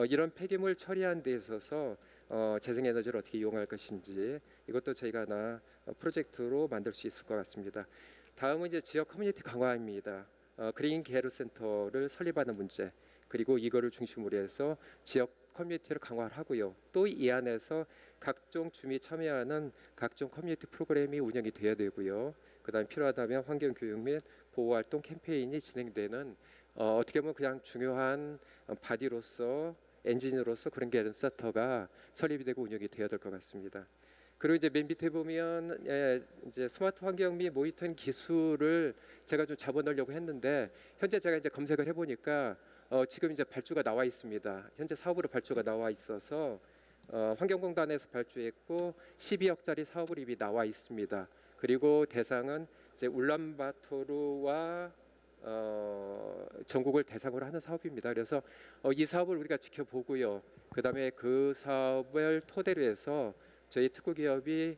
Speaker 4: 이런 폐기물 처리하는 데 있어서 재생에너지를 어떻게 이용할 것인지 이것도 저희가 하나 프로젝트로 만들 수 있을 것 같습니다. 다음은 이제 지역 커뮤니티 강화입니다. 그린 계열 센터를 설립하는 문제, 그리고 이거를 중심으로 해서 지역 커뮤니티를 강화를 하고요. 또 이 안에서 각종 주민이 참여하는 각종 커뮤니티 프로그램이 운영이 돼야 되고요. 그다음 필요하다면 환경 교육 및 보호 활동 캠페인이 진행되는 어떻게 보면 그냥 중요한 바디로서 엔진으로서 그런 계열 센터가 설립이 되고 운영이 되어야 될 것 같습니다. 그리고 이제 맨 밑에 보면 이제 스마트 환경 및 모니터링 기술을 제가 좀 잡아넣으려고 했는데 현재 제가 이제 검색을 해보니까 지금 이제 발주가 나와 있습니다. 현재 사업으로 발주가 나와 있어서 환경공단에서 발주했고 12억짜리 사업으로 이미 나와 있습니다. 그리고 대상은 이제 울란바토르와 전국을 대상으로 하는 사업입니다. 그래서 이 사업을 우리가 지켜보고요. 그다음에 그 사업을 토대로 해서 저희 특구 기업이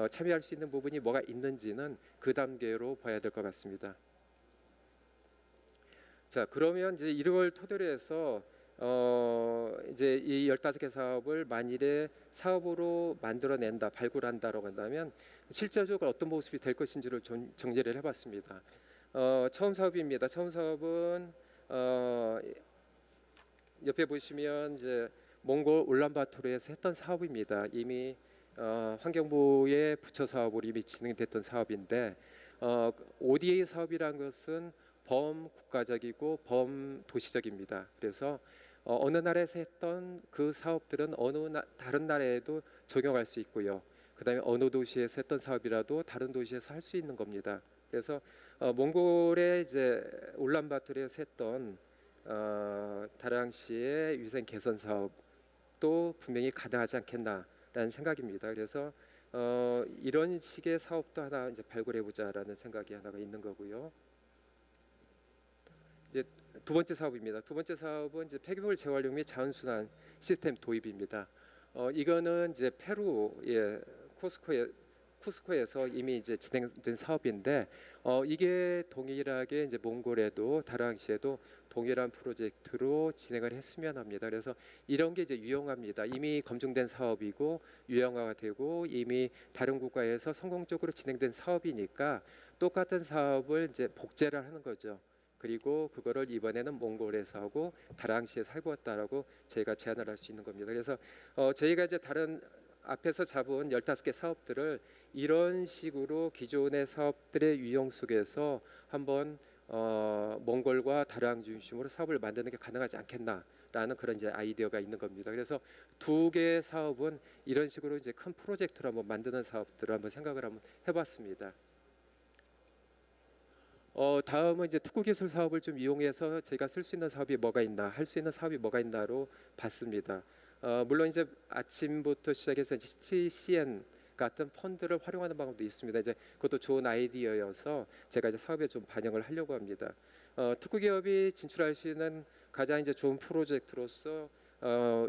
Speaker 4: 참여할 수 있는 부분이 뭐가 있는지는 그 단계로 봐야 될 것 같습니다. 자, 그러면 이제 이걸 토대로 해서 이제 이 15개 사업을 만일에 사업으로 만들어낸다, 발굴한다라고 한다면 실제적으로 어떤 모습이 될 것인지를 정리를 해봤습니다. 처음 사업입니다. 처음 사업은 옆에 보시면 이제 몽골 울란바토르에서 했던 사업입니다. 이미 환경부의 부처 사업으로 이미 진행됐던 사업인데 ODA 사업이라는 것은 범국가적이고 범도시적입니다. 그래서 어느 나라에서 했던 그 사업들은 다른 나라에도 적용할 수 있고요. 그다음에 어느 도시에서 했던 사업이라도 다른 도시에서 할 수 있는 겁니다. 그래서 몽골의 이제 울란바토르에서 했던 다랑시의 위생 개선 사업도 분명히 가능하지 않겠나라는 생각입니다. 그래서 이런 식의 사업도 하나 이제 발굴해 보자라는 생각이 하나가 있는 거고요. 이제 두 번째 사업입니다. 두 번째 사업은 이제 폐기물 재활용 및 자원순환 시스템 도입입니다. 이거는 이제 페루의 쿠스코에서 이미 이제 진행된 사업인데 이게 동일하게 이제 몽골에도 다랑시에도 동일한 프로젝트로 진행을 했으면 합니다. 그래서 이런 게 이제 유용합니다. 이미 검증된 사업이고 유형화가 되고 이미 다른 국가에서 성공적으로 진행된 사업이니까 똑같은 사업을 이제 복제를 하는 거죠. 그리고 그거를 이번에는 몽골에서 하고 다랑시에서 해보았다라고 저희가 제안을 할 수 있는 겁니다. 그래서 저희가 이제 다른 앞에서 잡은 15개 사업들을 이런 식으로 기존의 사업들의 유형 속에서 한번 몽골과 다랑 중심으로 사업을 만드는 게 가능하지 않겠나라는 그런 이제 아이디어가 있는 겁니다. 그래서 두 개의 사업은 이런 식으로 이제 큰 프로젝트로 한번 만드는 사업들을 한번 생각을 한번 해봤습니다. 다음은 이제 특구기술 사업을 좀 이용해서 저희가 쓸 수 있는 사업이 뭐가 있나, 할 수 있는 사업이 뭐가 있나로 봤습니다. 물론 이제 아침부터 시작해서 TCN 같은 펀드를 활용하는 방법도 있습니다. 이제 그것도 좋은 아이디어여서 제가 이제 사업에 좀 반영을 하려고 합니다. 특구기업이 진출할 수 있는 가장 이제 좋은 프로젝트로서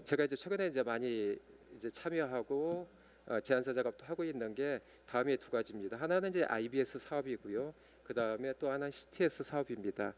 Speaker 4: 제가 이제 최근에 이제 많이 이제 참여하고 제안서 작업도 하고 있는 게 다음에 두 가지입니다. 하나는 이제 IBS 사업이고요. 그 다음에 또 하나는 CTS 사업입니다.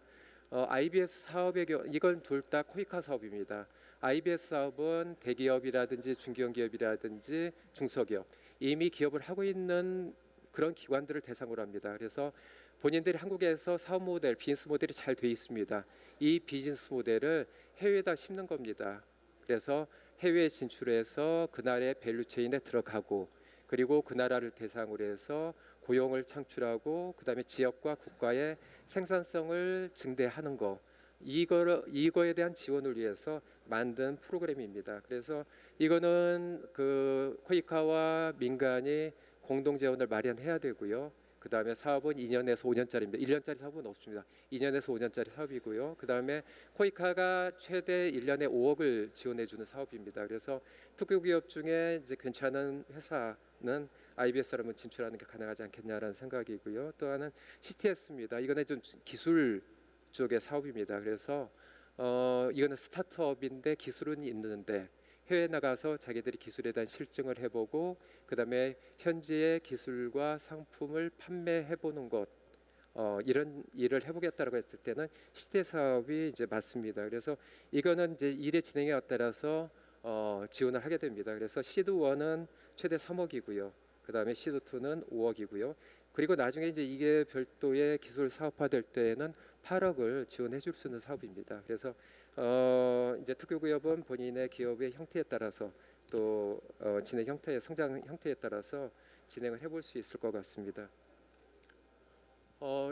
Speaker 4: IBS 사업의 경우 이건 둘 다 코이카 사업입니다. IBS 사업은 대기업이라든지 중견기업이라든지 중소기업 이미 기업을 하고 있는 그런 기관들을 대상으로 합니다. 그래서 본인들이 한국에서 사업 모델, 비즈니스 모델이 잘 돼 있습니다. 이 비즈니스 모델을 해외에다 심는 겁니다. 그래서 해외에 진출해서 그 나라의 밸류체인에 들어가고 그리고 그 나라를 대상으로 해서 고용을 창출하고 그다음에 지역과 국가의 생산성을 증대하는 거 이거에 대한 지원을 위해서 만든 프로그램입니다. 그래서 이거는 그 코이카와 민간이 공동 재원을 마련해야 되고요. 그다음에 사업은 2년에서 5년짜리입니다. 1년짜리 사업은 없습니다. 2년에서 5년짜리 사업이고요. 그다음에 코이카가 최대 1년에 5억을 지원해 주는 사업입니다. 그래서 특구기업 중에 이제 괜찮은 회사는 IBS로 한번 진출하는 게 가능하지 않겠냐라는 생각이고요. 또 하나는 CTS입니다. 이거는 좀 기술 쪽의 사업입니다. 그래서 이거는 스타트업인데 기술은 있는데 해외 나가서 자기들이 기술에 대한 실증을 해보고 그다음에 현지의 기술과 상품을 판매해보는 것 이런 일을 해보겠다라고 했을 때는 CTS 사업이 이제 맞습니다. 그래서 이거는 이제 일의 진행에 따라서 지원을 하게 됩니다. 그래서 시드 1은 최대 3억이고요. 그다음에 시드 2는 5억이고요. 그리고 나중에 이제 이게 별도의 기술 사업화될 때에는 8억을 지원해 줄 수 있는 사업입니다. 그래서 이제 특교구역은 본인의 기업의 형태에 따라서 또 진행 형태의 성장 형태에 따라서 진행을 해볼 수 있을 것 같습니다.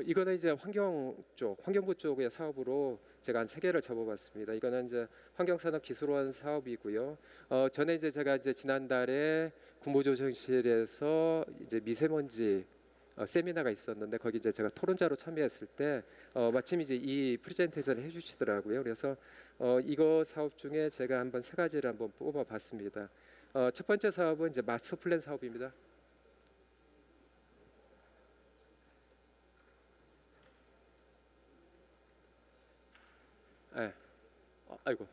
Speaker 4: 이거는 이제 환경부 쪽의 사업으로 제가 한 3개를 잡아봤습니다. 이거는 이제 환경산업기술원 사업이고요. 전에 이제 제가 이제 지난달에 국무조정실에서 이제 미세먼지 세미나가 있었는데 거기 이제 제가 토론자로 참여했을 때 마침 이제 이 프레젠테이션을 해주시더라고요. 그래서 이거 사업 중에 제가 한번 3가지를 한번 뽑아봤습니다. 첫 번째 사업은 이제 마스터 플랜 사업입니다. 네. 아이고.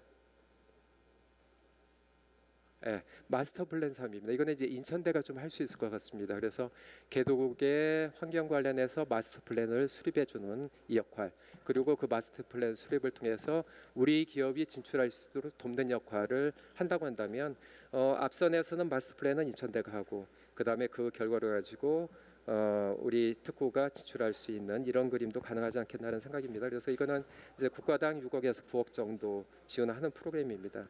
Speaker 4: 네, 마스터 플랜 사업입니다. 이거는 이제 인천대가 좀 할 수 있을 것 같습니다. 그래서 개도국의 환경 관련해서 마스터 플랜을 수립해 주는 이 역할, 그리고 그 마스터 플랜 수립을 통해서 우리 기업이 진출할 수 있도록 돕는 역할을 한다고 한다면 앞선에서는 마스터 플랜은 인천대가 하고 그다음에 그 결과를 가지고 우리 특구가 진출할 수 있는 이런 그림도 가능하지 않겠나는 생각입니다. 그래서 이거는 이제 국가당 6억에서 9억 정도 지원하는 프로그램입니다.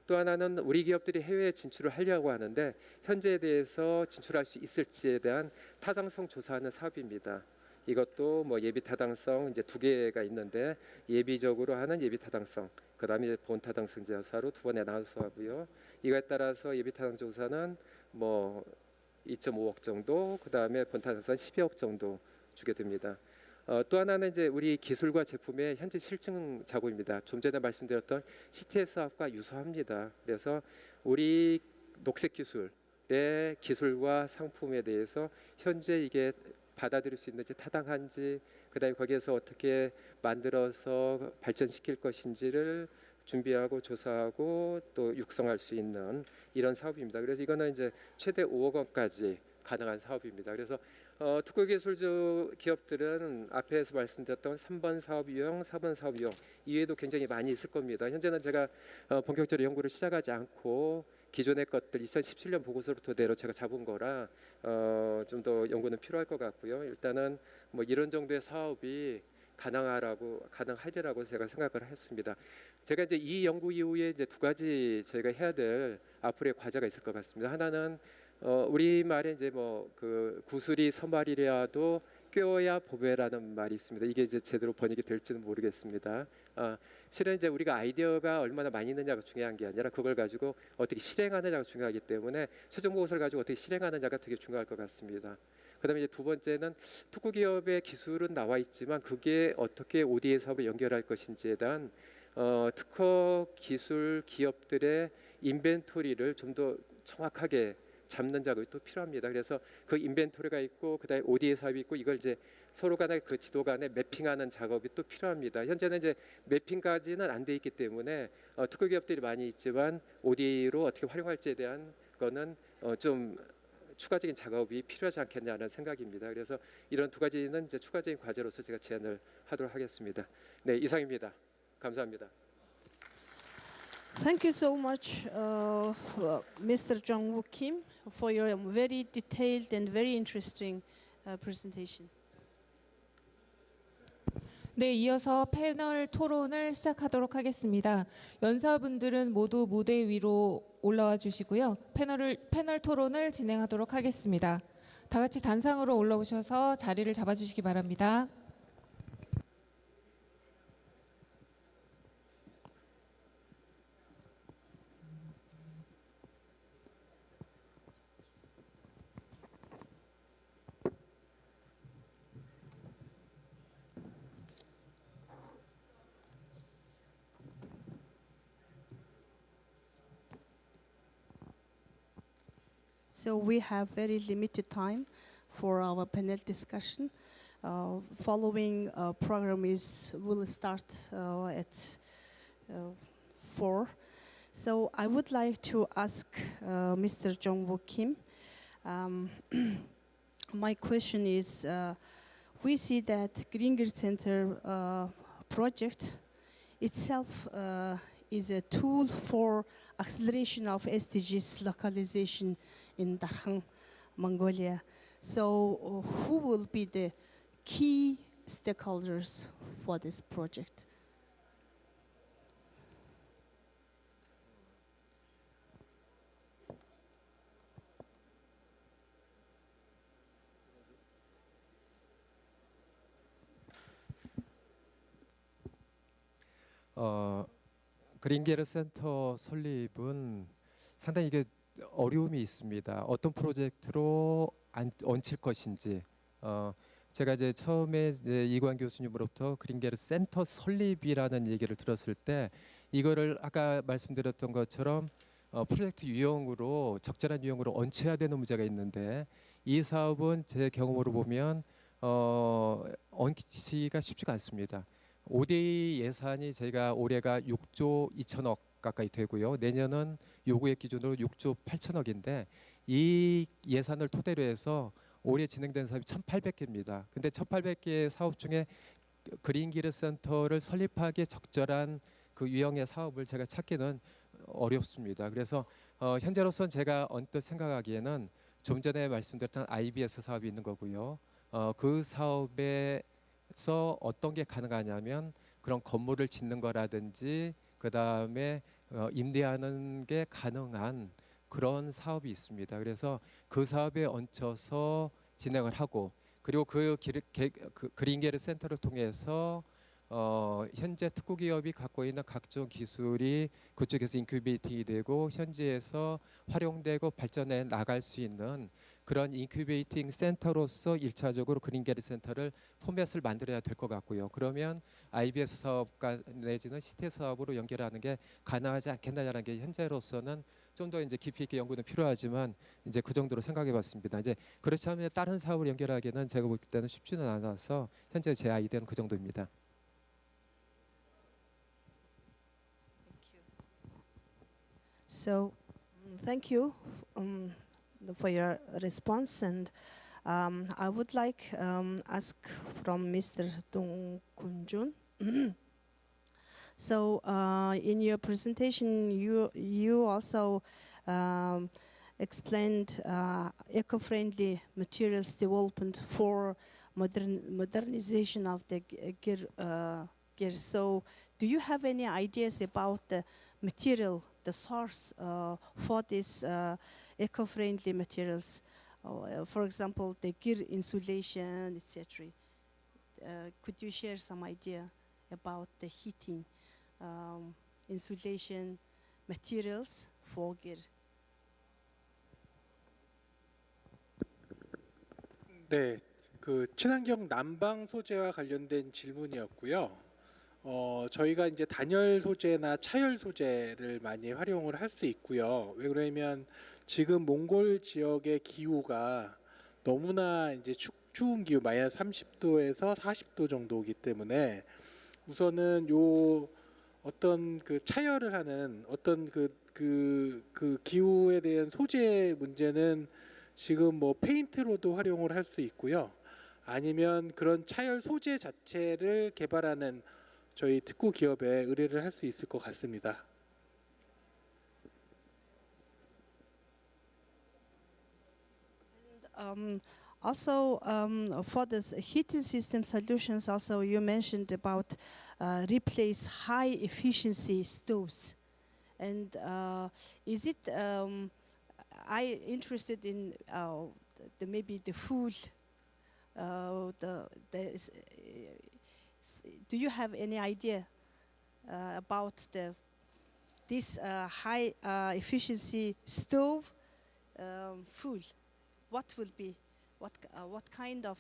Speaker 4: 또 하나는 우리 기업들이 해외에 진출을 하려고 하는데 현재에 대해서 진출할 수 있을지에 대한 타당성 조사하는 사업입니다. 이것도 뭐 예비 타당성 이제 2개가 있는데 예비적으로 하는 예비 타당성, 그다음에 이제 본 타당성 조사로 2번에 나눠서 하고요. 이거에 따라서 예비 타당성 조사는 뭐 2.5억 정도, 그다음에 본 타당성 12억 정도 주게 됩니다. 또 하나는 이제 우리 기술과 제품의 현재 실증 작업입니다. 좀 전에 말씀드렸던 CTS 사업과 유사합니다. 그래서 우리 녹색 기술의 기술과 상품에 대해서 현재 이게 받아들일 수 있는지 타당한지, 그다음에 거기에서 어떻게 만들어서 발전시킬 것인지를 준비하고 조사하고 또 육성할 수 있는 이런 사업입니다. 그래서 이거는 이제 최대 5억 원까지 가능한 사업입니다. 그래서 특허기술주 기업들은 앞에서 말씀드렸던 3번 사업 유형, 4번 사업 유형 이외에도 굉장히 많이 있을 겁니다. 현재는 제가 본격적으로 연구를 시작하지 않고 기존의 것들 2017년 보고서를 토대로 제가 잡은 거라 좀 더 연구는 필요할 것 같고요. 일단은 뭐 이런 정도의 사업이 가능하리라고 제가 생각을 했습니다. 제가 이제 이 연구 이후에 이제 2가지 저희가 해야 될 앞으로의 과제가 있을 것 같습니다. 하나는 우리 말에 이제 뭐 그 구슬이 서말이라도 꿰어야 보배라는 말이 있습니다. 이게 이제 제대로 번역이 될지는 모르겠습니다. 실은 이제 우리가 아이디어가 얼마나 많이 있느냐가 중요한 게 아니라 그걸 가지고 어떻게 실행하느냐가 중요하기 때문에 최종 보고서를 가지고 어떻게 실행하느냐가 되게 중요할 것 같습니다. 그다음에 이제 2번째는 특구 기업의 기술은 나와 있지만 그게 어떻게 ODA 사업을 연결할 것인지에 대한 특허 기술 기업들의 인벤토리를 좀 더 정확하게 잡는 작업이 또 필요합니다. 그래서 그 인벤토리가 있고 그다음에 ODA 사업이 있고 이걸 이제 서로 간에 그 지도 간에 매핑하는 작업이 또 필요합니다. 현재는 이제 매핑까지는 안 돼 있기 때문에 특허 기업들이 많이 있지만 ODA로 어떻게 활용할지에 대한 거는 좀 추가적인 작업이 필요하지 않겠냐는 생각입니다. 그래서 이런 2가지는 이제 추가적인 과제로서 제가 제안을 하도록 하겠습니다. 네, 이상입니다. 감사합니다.
Speaker 2: Thank you so much, Mr. Jong-woo Kim, for your very detailed and very interesting presentation.
Speaker 1: 네, 이어서 패널 토론을 시작하도록 하겠습니다. 연사분들은 모두 무대 위로 올라와 주시고요. 패널 토론을 진행하도록 하겠습니다. 다 같이 단상으로 올라오셔서 자리를 잡아주시기 바랍니다.
Speaker 2: So we have very limited time for our panel discussion. Following program will start at 4. So I would like to ask Mr. Jong-woo Kim. My question is, we see that Green Grid Center project itself is a tool for acceleration of SDGs localization in Darkhang, Mongolia. So who will be the key stakeholders for this project?
Speaker 4: 그린게르 센터 설립은 상당히 이게 어려움이 있습니다. 어떤 프로젝트로 얹힐 것인지. 제가 이제 처음에 이제 이관 교수님으로부터 그린게르 센터 설립이라는 얘기를 들었을 때 이거를 아까 말씀드렸던 것처럼 프로젝트 유형으로 적절한 유형으로 얹혀야 되는 문제가 있는데 이 사업은 제 경험으로 보면 얹기가 쉽지가 않습니다. 5대2 예산이 저희가 올해가 6조 2천억 가까이 되고요. 내년은 요구액 기준으로 6조 8천억인데 이 예산을 토대로 해서 올해 진행된 사업이 1,800개입니다. 근데 1,800개의 사업 중에 그린기르 센터를 설립하기에 적절한 그 유형의 사업을 제가 찾기는 어렵습니다. 그래서 현재로서는 제가 언뜻 생각하기에는 좀 전에 말씀드렸던 IBS 사업이 있는 거고요. 그 사업에서 어떤 게 가능하냐면 그런 건물을 짓는 거라든지 그 다음에 임대하는 게 가능한 그런 사업이 있습니다. 그래서 그 사업에 얹혀서 진행을 하고 그리고 그 그린게르 센터를 통해서 현재 특구 기업이 갖고 있는 각종 기술이 그쪽에서 인큐베이팅이 되고 현지에서 활용되고 발전해 나갈 수 있는 그런 인큐베이팅 센터로서 1차적으로 그린게르 센터를 포맷을 만들어야 될 것 같고요. 그러면 IBS 사업과 내지는 시태 사업으로 연결하는 게 가능하지 않겠느냐는 게 현재로서는 좀 더 이제 깊이 있게 연구는 필요하지만 이제 그 정도로 생각해봤습니다. 이제 그렇지 않으면 다른 사업을 연결하기는 제가 볼 때는 쉽지는 않아서 현재 제 아이디어는 그 정도입니다.
Speaker 2: So, thank you for your response, and I would like ask from Mr. Dong Kun-jun. So, in your presentation, you also explained eco-friendly materials development for modernization of the gear. So, do you have any ideas about the material, the source for these eco-friendly materials? For example, the gear insulation, etc. Could you share some idea about the heating, insulation materials for gear?
Speaker 3: 네, 그 친환경 난방 소재와 관련된 질문이었고요. 저희가 이제 단열 소재나 차열 소재를 많이 활용을 할 수 있고요. 왜 그러냐면 지금 몽골 지역의 기후가 너무나 이제 추운 기후 마이너스 30도에서 40도 정도이기 때문에 우선은 요 어떤 그 차열을 하는 어떤 그 기후에 대한 소재 문제는 지금 뭐 페인트로도 활용을 할 수 있고요. 아니면 그런 차열 소재 자체를 개발하는 저희 특구 기업에 의뢰를 할 수 있을 것 같습니다.
Speaker 2: Also, for this heating system solutions, also you mentioned about replace high efficiency stoves, and is it? I interested in maybe the food. Do you have any idea about this high efficiency stove food? What will be what kind of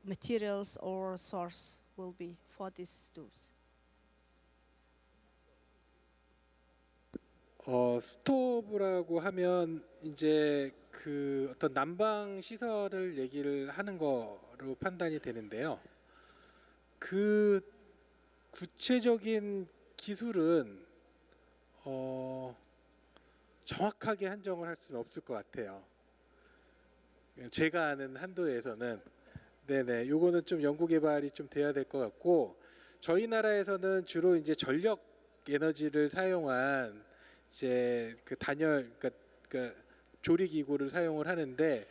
Speaker 2: materials or source will be for these stoves?
Speaker 3: 스토브라고 하면 이제 그 어떤 난방 시설을 얘기를 하는 거로 판단이 되는데요. 그 구체적인 기술은 정확하게 한정을 할 수는 없을 것 같아요. 제가 아는 한도에서는 네네 요거는 좀 연구 개발이 좀 돼야 될 것 같고 저희 나라에서는 주로 이제 전력 에너지를 사용한 이제 그 단열 그러니까 조리 기구를 사용을 하는데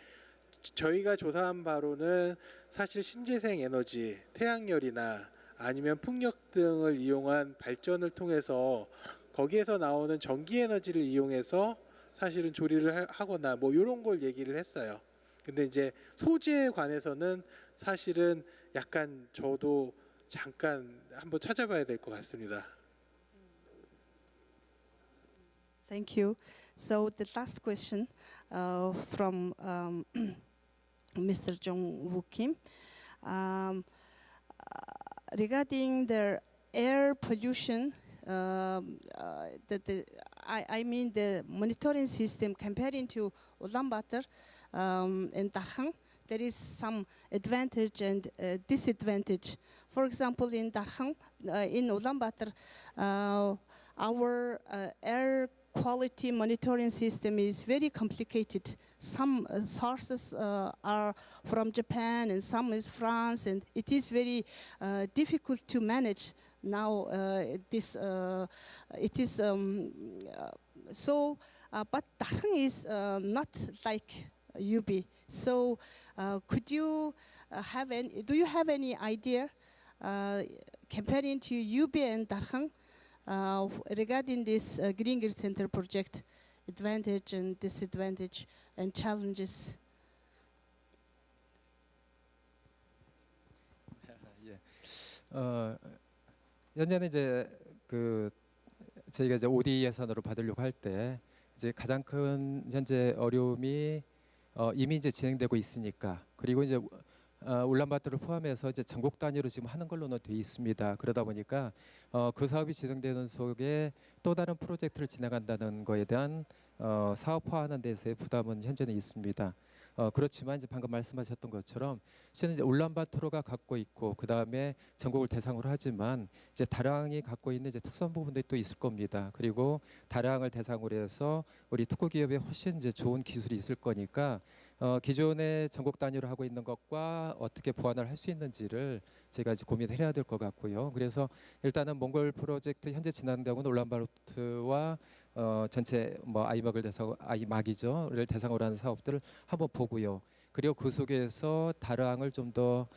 Speaker 3: 저희가 조사한 바로는 사실 신재생 에너지, 태양열이나 아니면 풍력 등을 이용한 발전을 통해서 거기에서 나오는 전기 에너지를 이용해서 사실은 조리를 하거나 뭐 이런 걸 얘기를 했어요. 근데 이제 소재에 관해서는 사실은 약간 저도 잠깐 한번 찾아봐야 될 것 같습니다.
Speaker 2: Thank you. So the last question from Mr. Jong Woo Kim. Regarding the air pollution, I mean the monitoring system comparing to Ulaanbaatar and Darkhang, there is some advantage and disadvantage. For example, in Darkhang, in Ulaanbaatar, our air quality monitoring system is very complicated. Some sources are from Japan and some is France, and it is very difficult to manage now. It is so, but Darkhang is not like UB. So, could you do you have any idea comparing to UB and Darkhang regarding this Green Grid Center project, advantage and disadvantage and challenges?
Speaker 4: 현재는 이제 저희가 이제 OD 예산으로 받으려고 할 때 이제 가장 큰 현재 어려움이 이미 이제 진행되고 있으니까, 그리고 이제 울란바토를 포함해서 이제 전국 단위로 지금 하는 걸로는 돼 있습니다. 그러다 보니까 그 사업이 진행되는 속에 또 다른 프로젝트를 진행한다는 거에 대한 사업화하는 데서의 부담은 현재는 있습니다. 그렇지만 이제 방금 말씀하셨던 것처럼 실은 이제 울란바토르가 갖고 있고 그 다음에 전국을 대상으로 하지만 이제 다량이 갖고 있는 이제 특수한 부분들이 또 있을 겁니다. 그리고 다량을 대상으로 해서 우리 특구 기업에 훨씬 이제 좋은 기술이 있을 거니까 기존에 전국 단위로 하고 있는 것과 어떻게 보완을 할 수 있는지를 제가 이제 고민을 해야 될 것 같고요. 그래서 일단은 몽골 프로젝트 현재 진행되고 있는 울란바토르와 전체 뭐 아이막이죠를 대상으로 하는 사업들을 한번 보고요. 그리고 그 속에서 다량을 좀 더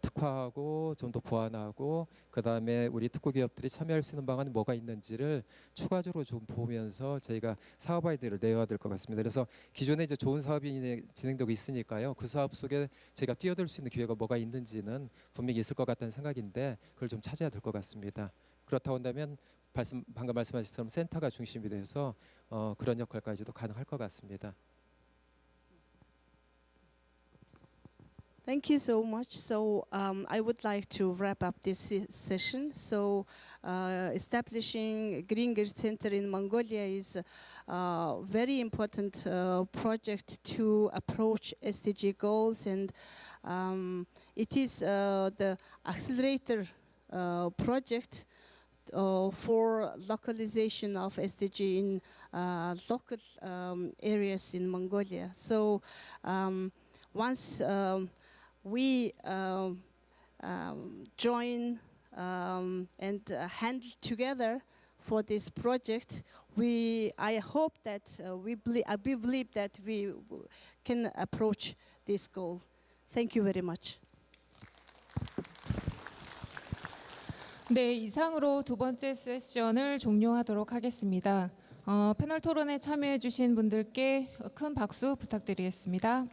Speaker 4: 특화하고 좀 더 보완하고 그 다음에 우리 특구 기업들이 참여할 수 있는 방안이 뭐가 있는지를 추가적으로 좀 보면서 저희가 사업 아이디어를 내야 될 것 같습니다. 그래서 기존에 이제 좋은 사업이 이제 진행되고 있으니까요. 그 사업 속에 제가 뛰어들 수 있는 기회가 뭐가 있는지는 분명히 있을 것 같다는 생각인데 그걸 좀 찾아야 될 것 같습니다. 그렇다고 한다면 방금 말씀하신 것처럼 센터가 중심이 돼서 그런 역할까지도 가능할 것 같습니다.
Speaker 2: Thank you so much. So I would like to wrap up this session. So establishing Green Grid Center in Mongolia is a very important project to approach SDG goals, and it is the accelerator project for localization of SDG in local areas in Mongolia. So once we join and handle together for this project, I hope that we believe that we can approach this goal. Thank you very much.
Speaker 1: 네, 이상으로 두 번째 세션을 종료하도록 하겠습니다. 패널 토론에 참여해 주신 분들께 큰 박수 부탁드리겠습니다.